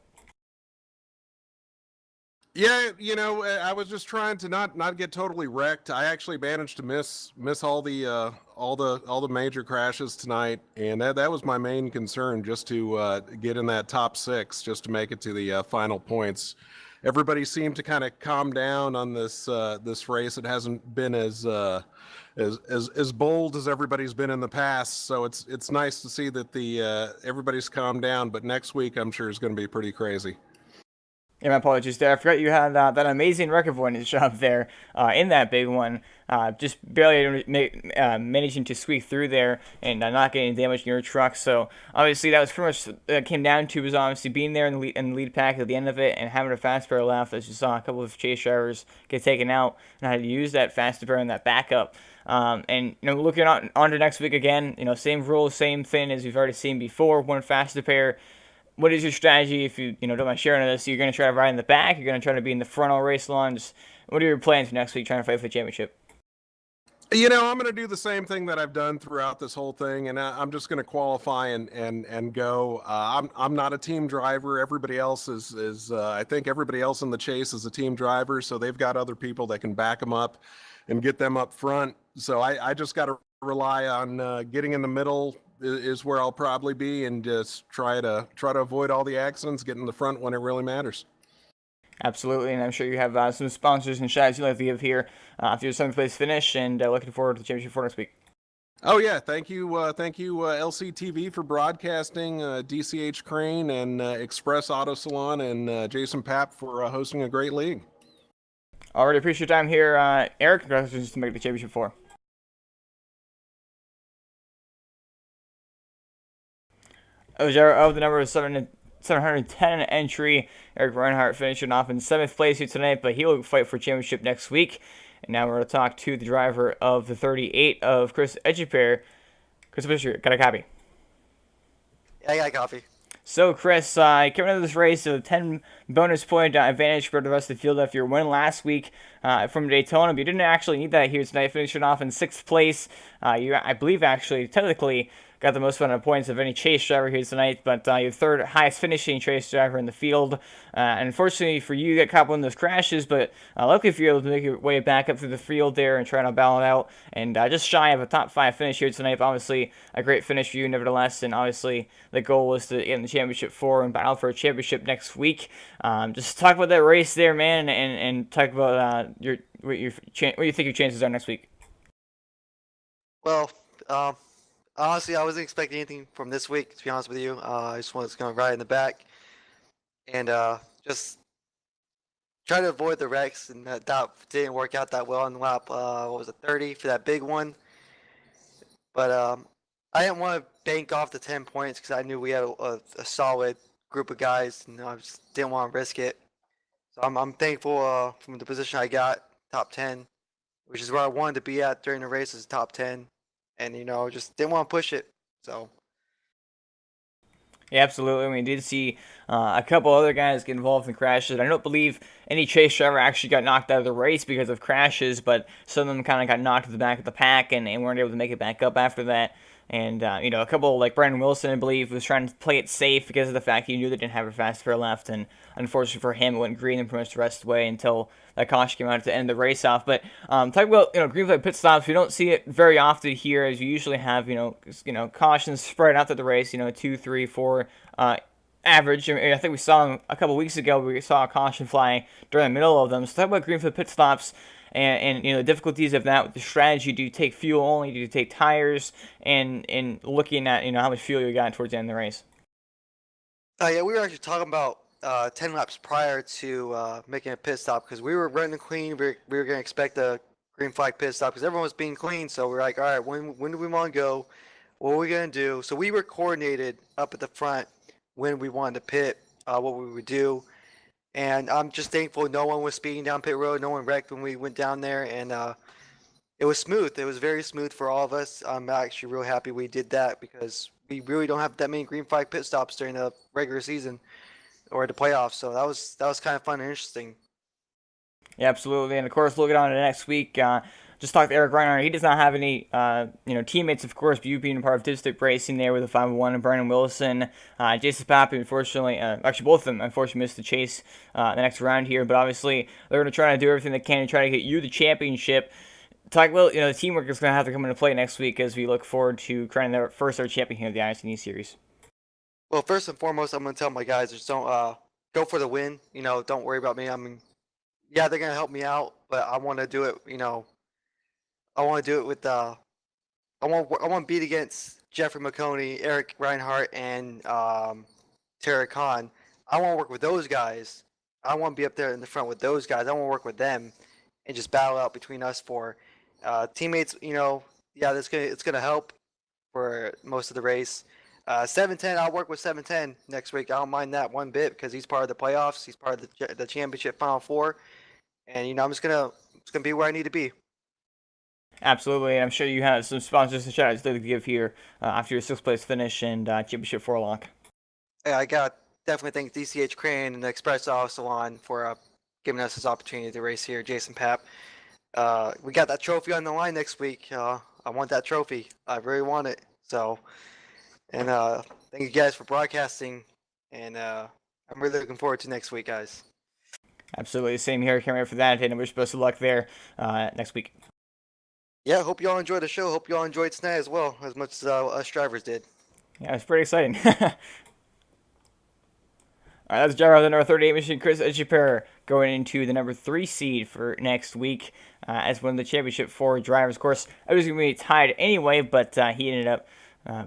Yeah, you know, I was just trying to not get totally wrecked. I actually managed to miss all the major crashes tonight, and that was my main concern, just to get in that top 6, just to make it to the final points. Everybody seemed to kind of calm down on this race. It hasn't been as bold as everybody's been in the past, so it's nice to see that everybody's calmed down. But next week, I'm sure is going to be pretty crazy. Yeah, my apologies there. I forgot you had that amazing record points job there in that big one. Just barely managing to squeak through there and not getting damage in your truck. So obviously that was pretty much came down to was obviously being there in the lead pack at the end of it and having a fast pair left, as you saw a couple of chase drivers get taken out and had to use that fast pair and that backup. And looking on to next week again, same rules, same thing as we've already seen before. One faster pair. What is your strategy if you don't mind sharing this? You're going to try to ride in the back? You're going to try to be in the front all race long? What are your plans for next week trying to fight for the championship? I'm going to do the same thing that I've done throughout this whole thing, and I'm just going to qualify and go. I'm not a team driver. Everybody else is I think everybody else in the chase is a team driver, so they've got other people that can back them up and get them up front. So I just got to rely on getting in the middle is where I'll probably be, and just try to avoid all the accidents, get in the front when it really matters. Absolutely, and I'm sure you have some sponsors and shout outs you'd like to give here after your 7th place finish, and looking forward to the championship for next week. Oh yeah, thank you LCTV for broadcasting, DCH Crane and Express Auto Salon, and Jason Papp for hosting a great league. Already appreciate your time here, Eric. Congratulations to make the championship four. Of the number of 710 entry, Eric Reinhardt finishing off in 7th place here tonight, but he'll fight for championship next week. And now we're going to talk to the driver of the 38 of Chris Edgepair. Chris Fisher, got a copy? Yeah, I got a copy. So, Chris, coming into this race, a 10 bonus point advantage for the rest of the field after your win last week from Daytona, but you didn't actually need that here tonight, finishing off in 6th place. You, I believe, actually, technically, got the most amount of points of any chase driver here tonight, but your third highest finishing chase driver in the field. And unfortunately for you, you got caught up in those crashes, but luckily for you, able to make your way back up through the field there and try to battle it out. And just shy of a top 5 finish here tonight, but obviously a great finish for you nevertheless. And obviously the goal was to get in the championship 4 and battle for a championship next week. Just talk about that race there, man, and talk about what you think your chances are next week. Well, honestly, I wasn't expecting anything from this week, to be honest with you. I just was going to ride in the back and just try to avoid the wrecks, and that didn't work out that well on the lap. What was it, 30 for that big one? But I didn't want to bank off the 10 points because I knew we had a solid group of guys, and I just didn't want to risk it. So I'm thankful from the position I got, top 10, which is where I wanted to be at during the race, is top 10. And, just didn't want to push it. So. Yeah, absolutely. We did see a couple other guys get involved in crashes. I don't believe any chase driver actually got knocked out of the race because of crashes, but some of them kind of got knocked to the back of the pack and weren't able to make it back up after that. And, a couple like Brandon Wilson, I believe, was trying to play it safe because of the fact he knew they didn't have a fast pair left. And unfortunately for him, it went green and pretty much the rest of the way until that caution came out to end the race off. But talking about, green flag pit stops, we don't see it very often here, as you usually have, cautions spread out through the race, 2, 3, 4, average. I think we saw a couple weeks ago, we saw a caution fly during the middle of them. So talk about green flag pit stops. And the difficulties of that with the strategy. Do you take fuel only? Do you take tires? And looking at how much fuel you got towards the end of the race. Yeah, we were actually talking about 10 laps prior to making a pit stop because we were running clean. We were going to expect a green flag pit stop because everyone was being clean. So we're like, all right, when do we want to go? What are we going to do? So we were coordinated up at the front when we wanted to pit, what we would do. And I'm just thankful no one was speeding down pit road. No one wrecked when we went down there. And it was smooth. It was very smooth for all of us. I'm actually real happy we did that because we really don't have that many green flag pit stops during the regular season or the playoffs. So that was kind of fun and interesting. Yeah, absolutely. And, of course, looking on to next week, just talked to Eric Reinhardt. He does not have any, teammates, of course, but you being a part of Dipstick Racing there with the 501 and Brandon Wilson. Jason Pappy, unfortunately, actually both of them, unfortunately, missed the chase the next round here. But obviously, they're going to try to do everything they can to try to get you the championship. Talk about, the teamwork is going to have to come into play next week as we look forward to crowning their first ever champion here of the iRacing series. Well, first and foremost, I'm going to tell my guys, just don't go for the win. Don't worry about me. I mean, yeah, they're going to help me out, but I want to do it, I want to do it with I want to beat against Jeffrey McConey, Eric Reinhardt, and Tara Khan. I want to work with those guys. I want to be up there in the front with those guys. I want to work with them and just battle out between us four. Teammates, it's gonna help for most of the race. 710, I'll work with 710 next week. I don't mind that one bit because he's part of the playoffs. He's part of the championship Final Four, and I'm just gonna be where I need to be. Absolutely, and I'm sure you have some sponsors and shout-outs to give here after your 6th place finish and championship 4 lock. Yeah, I got definitely thank DCH Crane and the Express Auto Salon for giving us this opportunity to race here. Jason Papp. We got that trophy on the line next week. I want that trophy. I really want it. So, and thank you guys for broadcasting. And I'm really looking forward to next week, guys. Absolutely, same here. Can't wait for that, and wish best of luck there next week. Yeah, hope you all enjoyed the show. Hope you all enjoyed tonight as well, as much as us drivers did. Yeah, it's pretty exciting. All right, that's driver of the number 38 machine, Chris Echeper, going into the number 3 seed for next week as one of the championship 4 drivers. Of course, I was going to be tied anyway, but he ended up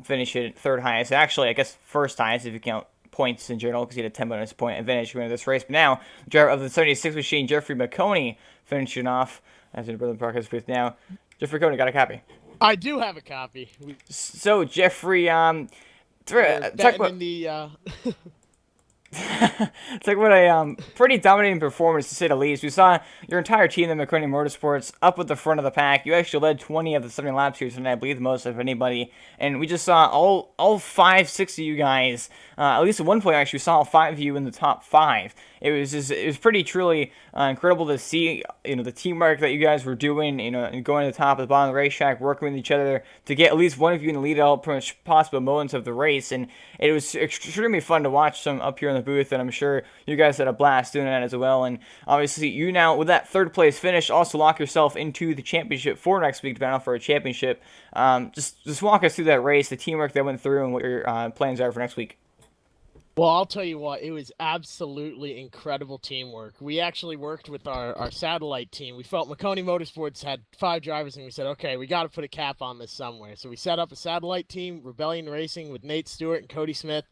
finishing 3rd highest. Actually, I guess 1st highest if you count points in general, because he had a 10 bonus point advantage going into this race. But now, driver of the 76 machine, Jeffrey McConey, finishing off as in the Brother Podcast booth now. Jeffrey McConey, got a copy? I do have a copy. So, Jeffrey, talk about it's like what a pretty dominating performance to say the least. We saw your entire team, the McConey Motorsports, up at the front of the pack. You actually led 20 of the 70 laps here tonight, I believe the most of anybody. And we just saw all 5, 6 of you guys at least at one point, actually, we saw all 5 of you in the top 5. It was pretty truly incredible to see, the teamwork that you guys were doing, and going to the top of the bottom of the racetrack, working with each other to get at least one of you in the lead at all pretty much possible moments of the race. And it was extremely fun to watch some up here in the booth, and I'm sure you guys had a blast doing that as well. And obviously, you now, with that third place finish, also lock yourself into the championship for next week to battle for a championship. Just walk us through that race, the teamwork that went through, and what your plans are for next week. Well, I'll tell you what, it was absolutely incredible teamwork. We actually worked with our satellite team. We felt Makoni Motorsports had 5 drivers, and we said, okay, we got to put a cap on this somewhere. So we set up a satellite team, Rebellion Racing, with Nate Stewart and Cody Smith.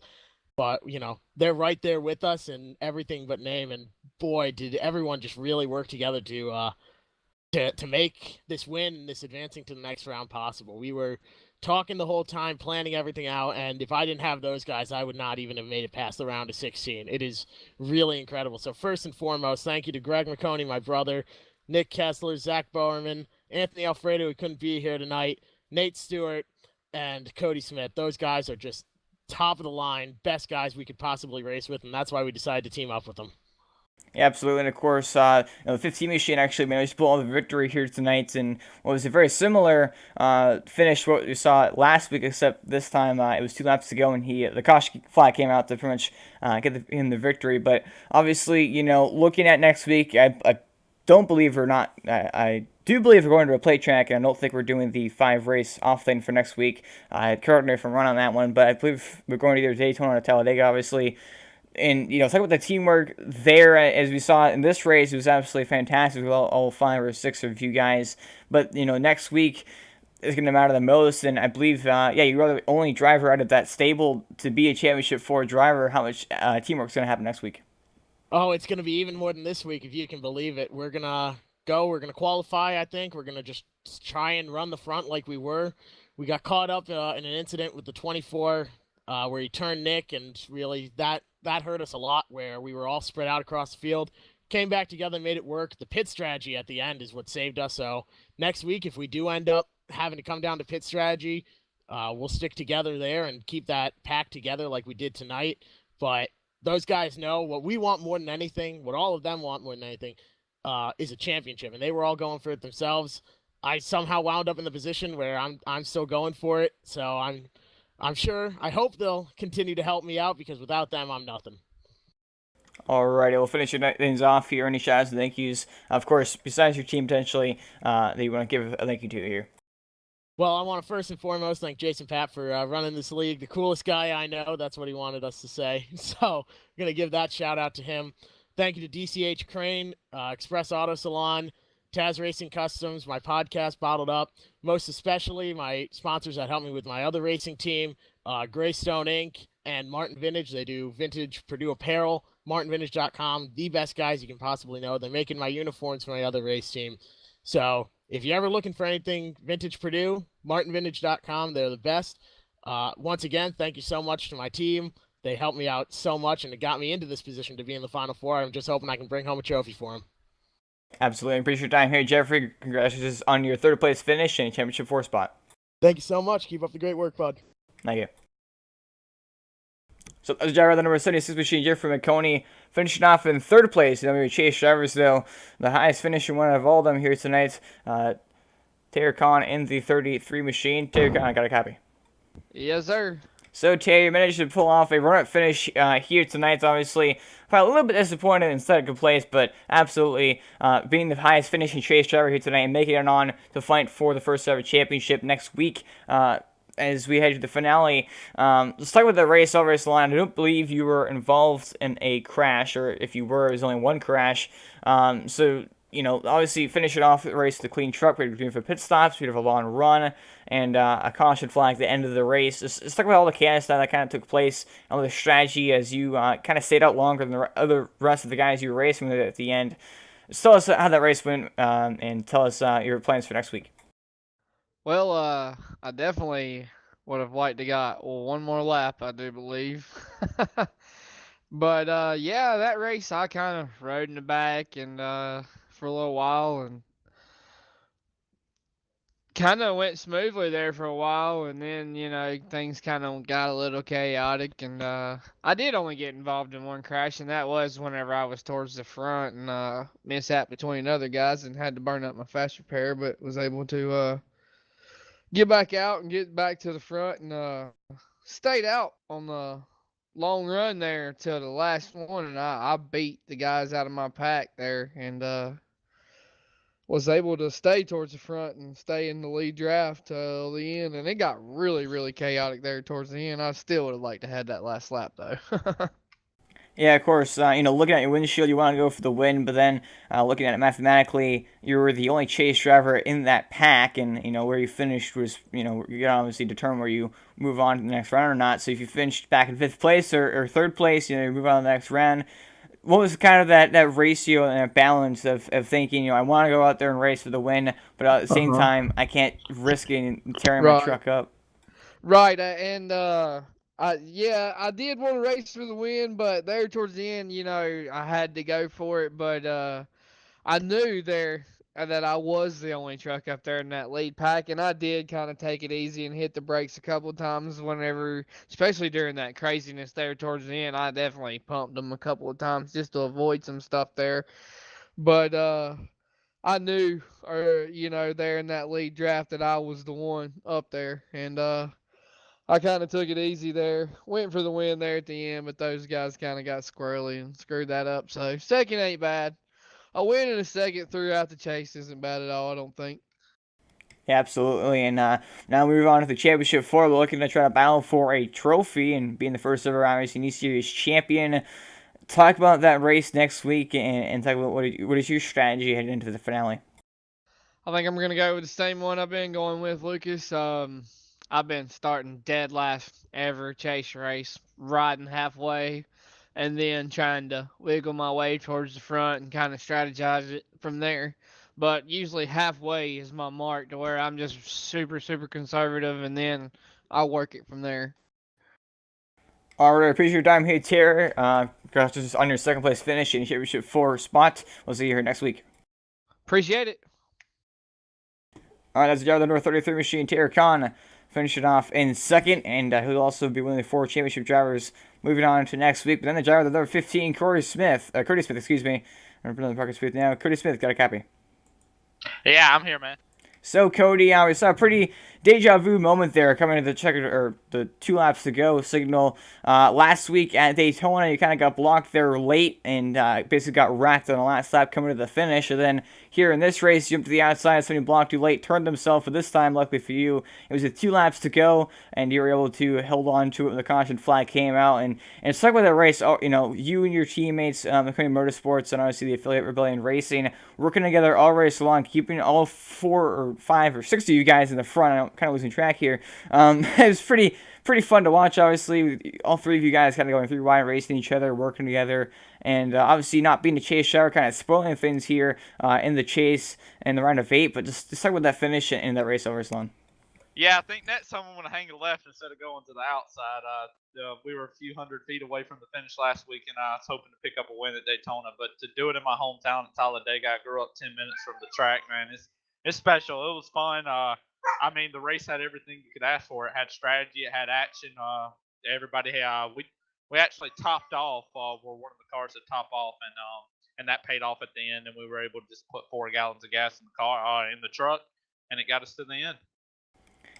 But, they're right there with us in everything but name. And boy, did everyone just really work together to make this win and this advancing to the next round possible. We were talking the whole time, planning everything out, and if I didn't have those guys, I would not even have made it past the round of 16. It is really incredible. So first and foremost, thank you to Greg McConey, my brother, Nick Kessler, Zach Bowerman, Anthony Alfredo, who couldn't be here tonight, Nate Stewart, and Cody Smith. Those guys are just top of the line, best guys we could possibly race with, and that's why we decided to team up with them. Yeah, absolutely, and of course, the 15 machine actually managed to pull all the victory here tonight, and what was a very similar finish to what we saw last week, except this time it was 2 laps to go, and the caution flag came out to pretty much get him the victory. But obviously, looking at next week, I don't believe we're not. I do believe we're going to a plate track, and I don't think we're doing the 5 race off thing for next week. Correct me if I'm wrong on that one, but I believe we're going to either Daytona or Talladega, obviously. And, talking about the teamwork there, as we saw in this race, it was absolutely fantastic with all 5 or 6 of you guys. But, next week is going to matter the most. And I believe, you are the only driver out of that stable to be a Championship 4 driver. How much teamwork is going to happen next week? Oh, it's going to be even more than this week, if you can believe it. We're going to we're going to qualify, I think. We're going to just try and run the front like we were. We got caught up in an incident with the 24 where he turned Nick, and really that hurt us a lot, where we were all spread out across the field. Came back together and made it work. The pit strategy at the end is what saved us. So next week, if we do end up having to come down to pit strategy, we'll stick together there and keep that pack together like we did tonight. But those guys know what we want more than anything, what all of them want more than anything, is a championship. And they were all going for it themselves. I somehow wound up in the position where I'm still going for it. So I hope they'll continue to help me out, because without them, I'm nothing. Alrighty, we'll finish your things off here. Any shout outs and thank yous, of course, besides your team potentially, that you want to give a thank you to here? Well, I want to first and foremost thank Jason Papp for running this league. The coolest guy I know. That's what he wanted us to say. So I'm going to give that shout out to him. Thank you to DCH Crane, Express Auto Salon, Taz Racing Customs, my podcast, Bottled Up. Most especially my sponsors that help me with my other racing team, Greystone Inc. and Martin Vintage. They do vintage Purdue apparel. MartinVintage.com, the best guys you can possibly know. They're making my uniforms for my other race team. So if you're ever looking for anything vintage Purdue, MartinVintage.com, they're the best. Once again, thank you so much to my team. They helped me out so much, and it got me into this position to be in the Final Four. I'm just hoping I can bring home a trophy for them. Absolutely. I appreciate your time here, Jeffrey. Congratulations on your 3rd place finish and Championship 4 spot. Thank you so much. Keep up the great work, bud. Thank you. So that was driver the number 76 machine, Jeffrey McConey, finishing off in 3rd place. And then we chase drivers, though. The highest finisher one of all of them here tonight, Taylor Khan in the 33 machine. Taylor Khan, I got a copy. Yes, sir. So, Taylor, you managed to pull off a run-up finish here tonight, obviously. Probably a little bit disappointed in second place, but absolutely being the highest finishing chase driver here tonight and making it on to fight for the first ever championship next week. As we head to the finale, let's talk about the race over race line. I don't believe you were involved in a crash, or if you were, it was only one crash. So, obviously finish it off the race with a clean truck. We were doing for pit stops, we have a long run, and a caution flag at the end of the race. Let's talk about all the chaos that kind of took place, and all the strategy as you kind of stayed out longer than the rest of the guys you were racing with at the end. Just tell us how that race went, and tell us your plans for next week. Well, I definitely would have liked to got one more lap, I do believe. But yeah, that race I kind of rode in the back and for a little while, and kind of went smoothly there for a while, and then things kind of got a little chaotic, and I did only get involved in one crash, and that was whenever I was towards the front and mishap between other guys and had to burn up my fast repair, but was able to get back out and get back to the front and stayed out on the long run there till the last one, and I beat the guys out of my pack there, and was able to stay towards the front and stay in the lead draft till the end. And it got really, really chaotic there towards the end. I still would have liked to have that last lap, though. Yeah, of course. Looking at your windshield, you want to go for the win, but then looking at it mathematically, you were the only chase driver in that pack, and where you finished was you can obviously determine where you move on to the next round or not. So if you finished back in 5th place or 3rd place, you move on to the next round. What was kind of that ratio and that balance of thinking, I want to go out there and race for the win, but at the same time, I can't risk it tearing my truck up. Right, and I did want to race for the win, but there towards the end, I had to go for it. But I knew there that I was the only truck up there in that lead pack, and I did kind of take it easy and hit the brakes a couple of times whenever, especially during that craziness there towards the end. I definitely pumped them a couple of times just to avoid some stuff there. But I knew, there in that lead draft that I was the one up there, and I kind of took it easy there. Went for the win there at the end, but those guys kind of got squirrely and screwed that up. So second ain't bad. A win in a second throughout the chase isn't bad at all, I don't think. Yeah, absolutely. And now we move on to the championship 4. We're looking to try to battle for a trophy and being the first ever iRacing E-Series champion. Talk about that race next week and talk about what is your strategy heading into the finale. I think I'm going to go with the same one I've been going with, Lucas. I've been starting dead last ever chase race, riding halfway, and then trying to wiggle my way towards the front and kind of strategize it from there. But usually halfway is my mark to where I'm just super, super conservative, and then I'll work it from there. All right, I appreciate your time here, Terry. Congratulations on your 2nd place finish in Championship 4 spot. We'll see you here next week. Appreciate it. All right, that's the driver of the North 33 machine, Terry Khan, finishing off in 2nd, and he'll also be one of the 4 championship drivers moving on to next week. But then the driver of the number 15, Curtis Smith, I'm putting the pocket Smith now. Curtis Smith, got a copy. Yeah, I'm here, man. So, Cody, we saw a pretty deja vu moment there coming to the the 2 laps to go signal. Last week at Daytona, you kind of got blocked there late and basically got racked on the last lap coming to the finish. And then here in this race, you jumped to the outside, somebody blocked you late, turned himself, but this time, luckily for you, it was with 2 laps to go, and you were able to hold on to it when the caution flag came out. And it's like with that race, you and your teammates, McConey Motorsports, and obviously the affiliate Rebellion Racing, working together all race long, keeping all 4 or 5 or 6 of you guys in the front. I'm kind of losing track here. It was pretty fun to watch, obviously. All 3 of you guys kind of going through wide racing each other, working together, and obviously not being a chase driver, kind of spoiling things here in the chase and the round of 8, but just talk about that finish and that race over Sloan. Yeah, I think next time I'm going to hang a left instead of going to the outside. We were a few hundred feet away from the finish last week, and I was hoping to pick up a win at Daytona. But to do it in my hometown at Talladega, I grew up 10 minutes from the track, man. It's special. It was fun. The race had everything you could ask for. It had strategy. It had action. Everybody, we actually topped off. We're one of the cars that top off, and that paid off at the end. And we were able to just put 4 gallons of gas in the car, in the truck, and it got us to the end.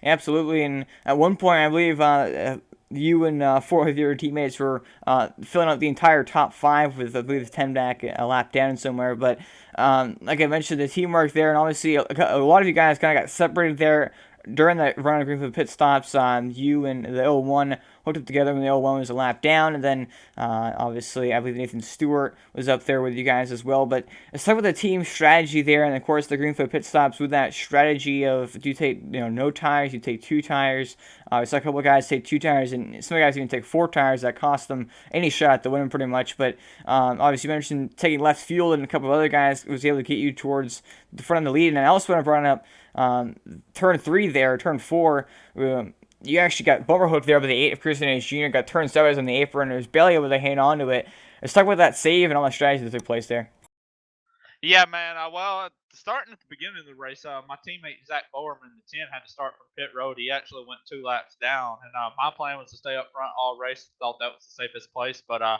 Absolutely, and at one point, I believe you and 4 of your teammates were filling out the entire top 5 with, I believe, 10 back a lap down somewhere. But like I mentioned, the teamwork there, and obviously a lot of you guys kind of got separated there during that run of the pit stops. You and the 01 hooked up together when the 01 was a lap down, and then obviously I believe Nathan Stewart was up there with you guys as well. But let's talk about the team strategy there, and of course the Greenfield pit stops with that strategy of, do you take no tires, you take 2 tires. We saw a couple of guys take 2 tires, and some guys even take 4 tires. That cost them any shot at the win pretty much. But obviously you mentioned taking less fuel, and a couple of other guys was able to get you towards the front of the lead. And I also want to bring up turn 3 there, turn 4. You actually got bumper hooked there by the 8 of Christian H. Jr., got turned sideways on the apron, and was barely able to hang on to it. Let's talk about that save and all the strategies that took place there. Yeah, man. Starting at the beginning of the race, my teammate Zach Bowerman, the 10, had to start from pit road. He actually went 2 laps down, and my plan was to stay up front all race. Thought that was the safest place, but I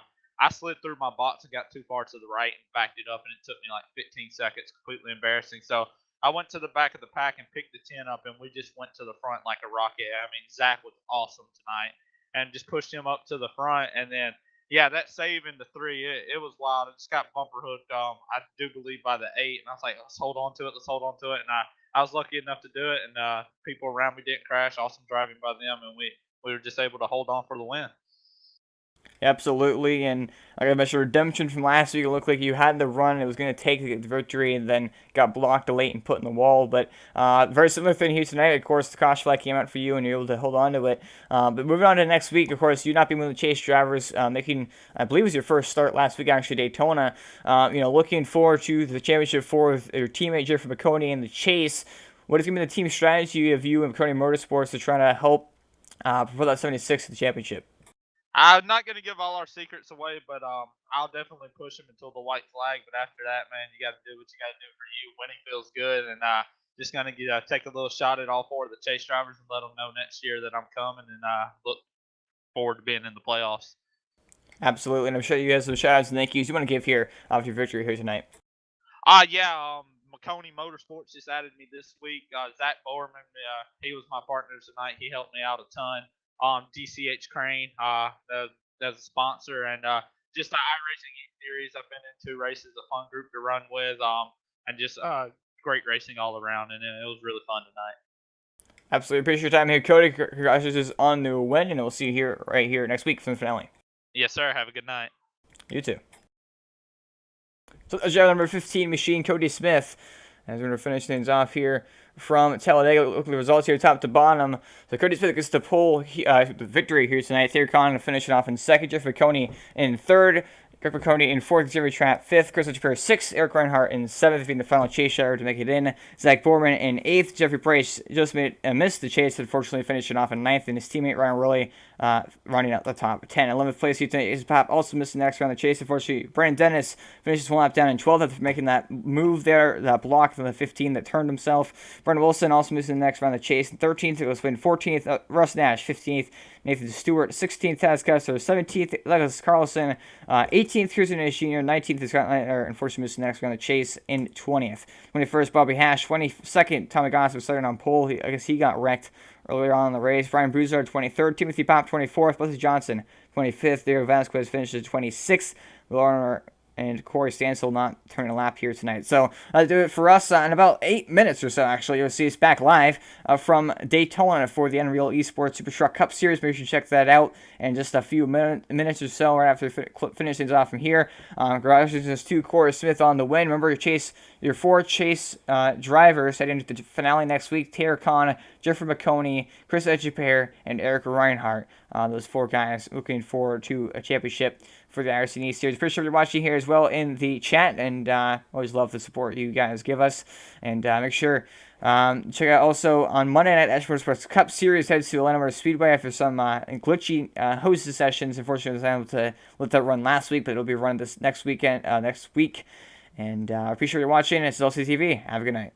slid through my box and got too far to the right and backed it up, and it took me like 15 seconds. Completely embarrassing. So I went to the back of the pack and picked the 10 up, and we just went to the front like a rocket. I mean, Zach was awesome tonight, and just pushed him up to the front, and then yeah, that save in the 3, it was wild. It just got bumper hooked. I do believe by the 8, and I was like, let's hold on to it. Let's hold on to it. And I was lucky enough to do it, and people around me didn't crash. Awesome driving by them, and we were just able to hold on for the win. Absolutely, and like I mentioned, redemption from last week. It looked like you had the run; it was going to take the victory, and then got blocked late and put in the wall. But very similar thing here tonight. Of course, the caution flag came out for you, and you're able to hold on to it. But moving on to next week, of course, you not being able to chase drivers, making I believe it was your first start last week, actually Daytona. Looking forward to the championship for your teammate Jeffrey McConey and the chase. What is going to be the team strategy of you and McConey Motorsports to try to help propel that 76 to the championship? I'm not going to give all our secrets away, but I'll definitely push him until the white flag. But after that, man, you got to do what you got to do for you. Winning feels good, and just going to take a little shot at all 4 of the chase drivers and let them know next year that I'm coming, and look forward to being in the playoffs. Absolutely, and I'm sure you guys have some shout outs and thank yous you want to give here after your victory here tonight. McConey Motorsports just added me this week. Zach Bowerman, he was my partner tonight. He helped me out a ton. DCH Crane, as a sponsor, and just the iRacing series. I've been in 2 races, a fun group to run with, and just great racing all around, and it was really fun tonight. Absolutely appreciate your time here, Cody. Congratulations on the win, and we'll see you right here next week for the finale. Yes, sir. Have a good night. You too. So that's driver number 15, Machine Cody Smith. As we're going to finish things off here from Talladega. Look at the results here, top to bottom. So Cody Smith gets the pole victory here tonight. Thayer Conn finishing off in second. Jeff McConey in third. Greg McConey in fourth. Xavier Trapp fifth. Chris Pair sixth. Eric Reinhardt in seventh, being the final chase driver to make it in. Zach Borman in eighth. Jeffrey Price just missed the chase, unfortunately finishing off in ninth. And his teammate Ryan Worley running out the top 10. 11th place here tonight is Pop, also missing the next round of the chase. Unfortunately, Brandon Dennis finishes 1 lap down in 12th after making that move there, that block from the 15 that turned himself. Brendan Wilson also missing the next round of the chase. 13th, it was Win. 14th, Russ Nash. 15th, Nathan Stewart. 16th, Taz Kessler. 17th, Legas Carlson. 18th, Kirsten Jr. 19th is Scott Leitner. Unfortunately, missing the next round of the chase in 20th. 21st, Bobby Hash. 22nd, Tommy Goss was starting on pole. I guess he got wrecked earlier on in the race. Brian Broussard, 23rd. Timothy Pop, 24th. Leslie Johnson, 25th. Dario Vasquez finishes 26th. Lauren and Corey Stansel not turning a lap here tonight. So that'll do it for us in about 8 minutes or so, actually. You'll see us back live from Daytona for the Unreal Esports Super Truck Cup Series. Make sure you check that out in just a few minutes or so right after we finish things off from here. Congratulations to Corey Smith on the win. Remember your 4 chase drivers heading into the finale next week. Thayer Conn, Jeffrey McConey, Chris Edgepair, and Eric Reinhardt. Those 4 guys looking forward to a championship for the iRacing Series. Appreciate you watching here as well in the chat, and always love the support you guys give us. And make sure check out also on Monday night Ashford Sports Cup Series heads to Atlanta Motor Speedway after some glitchy hosted sessions. Unfortunately, I was able to let that run last week, but it'll be run this next week. And appreciate you watching. It's LCTV. Have a good night.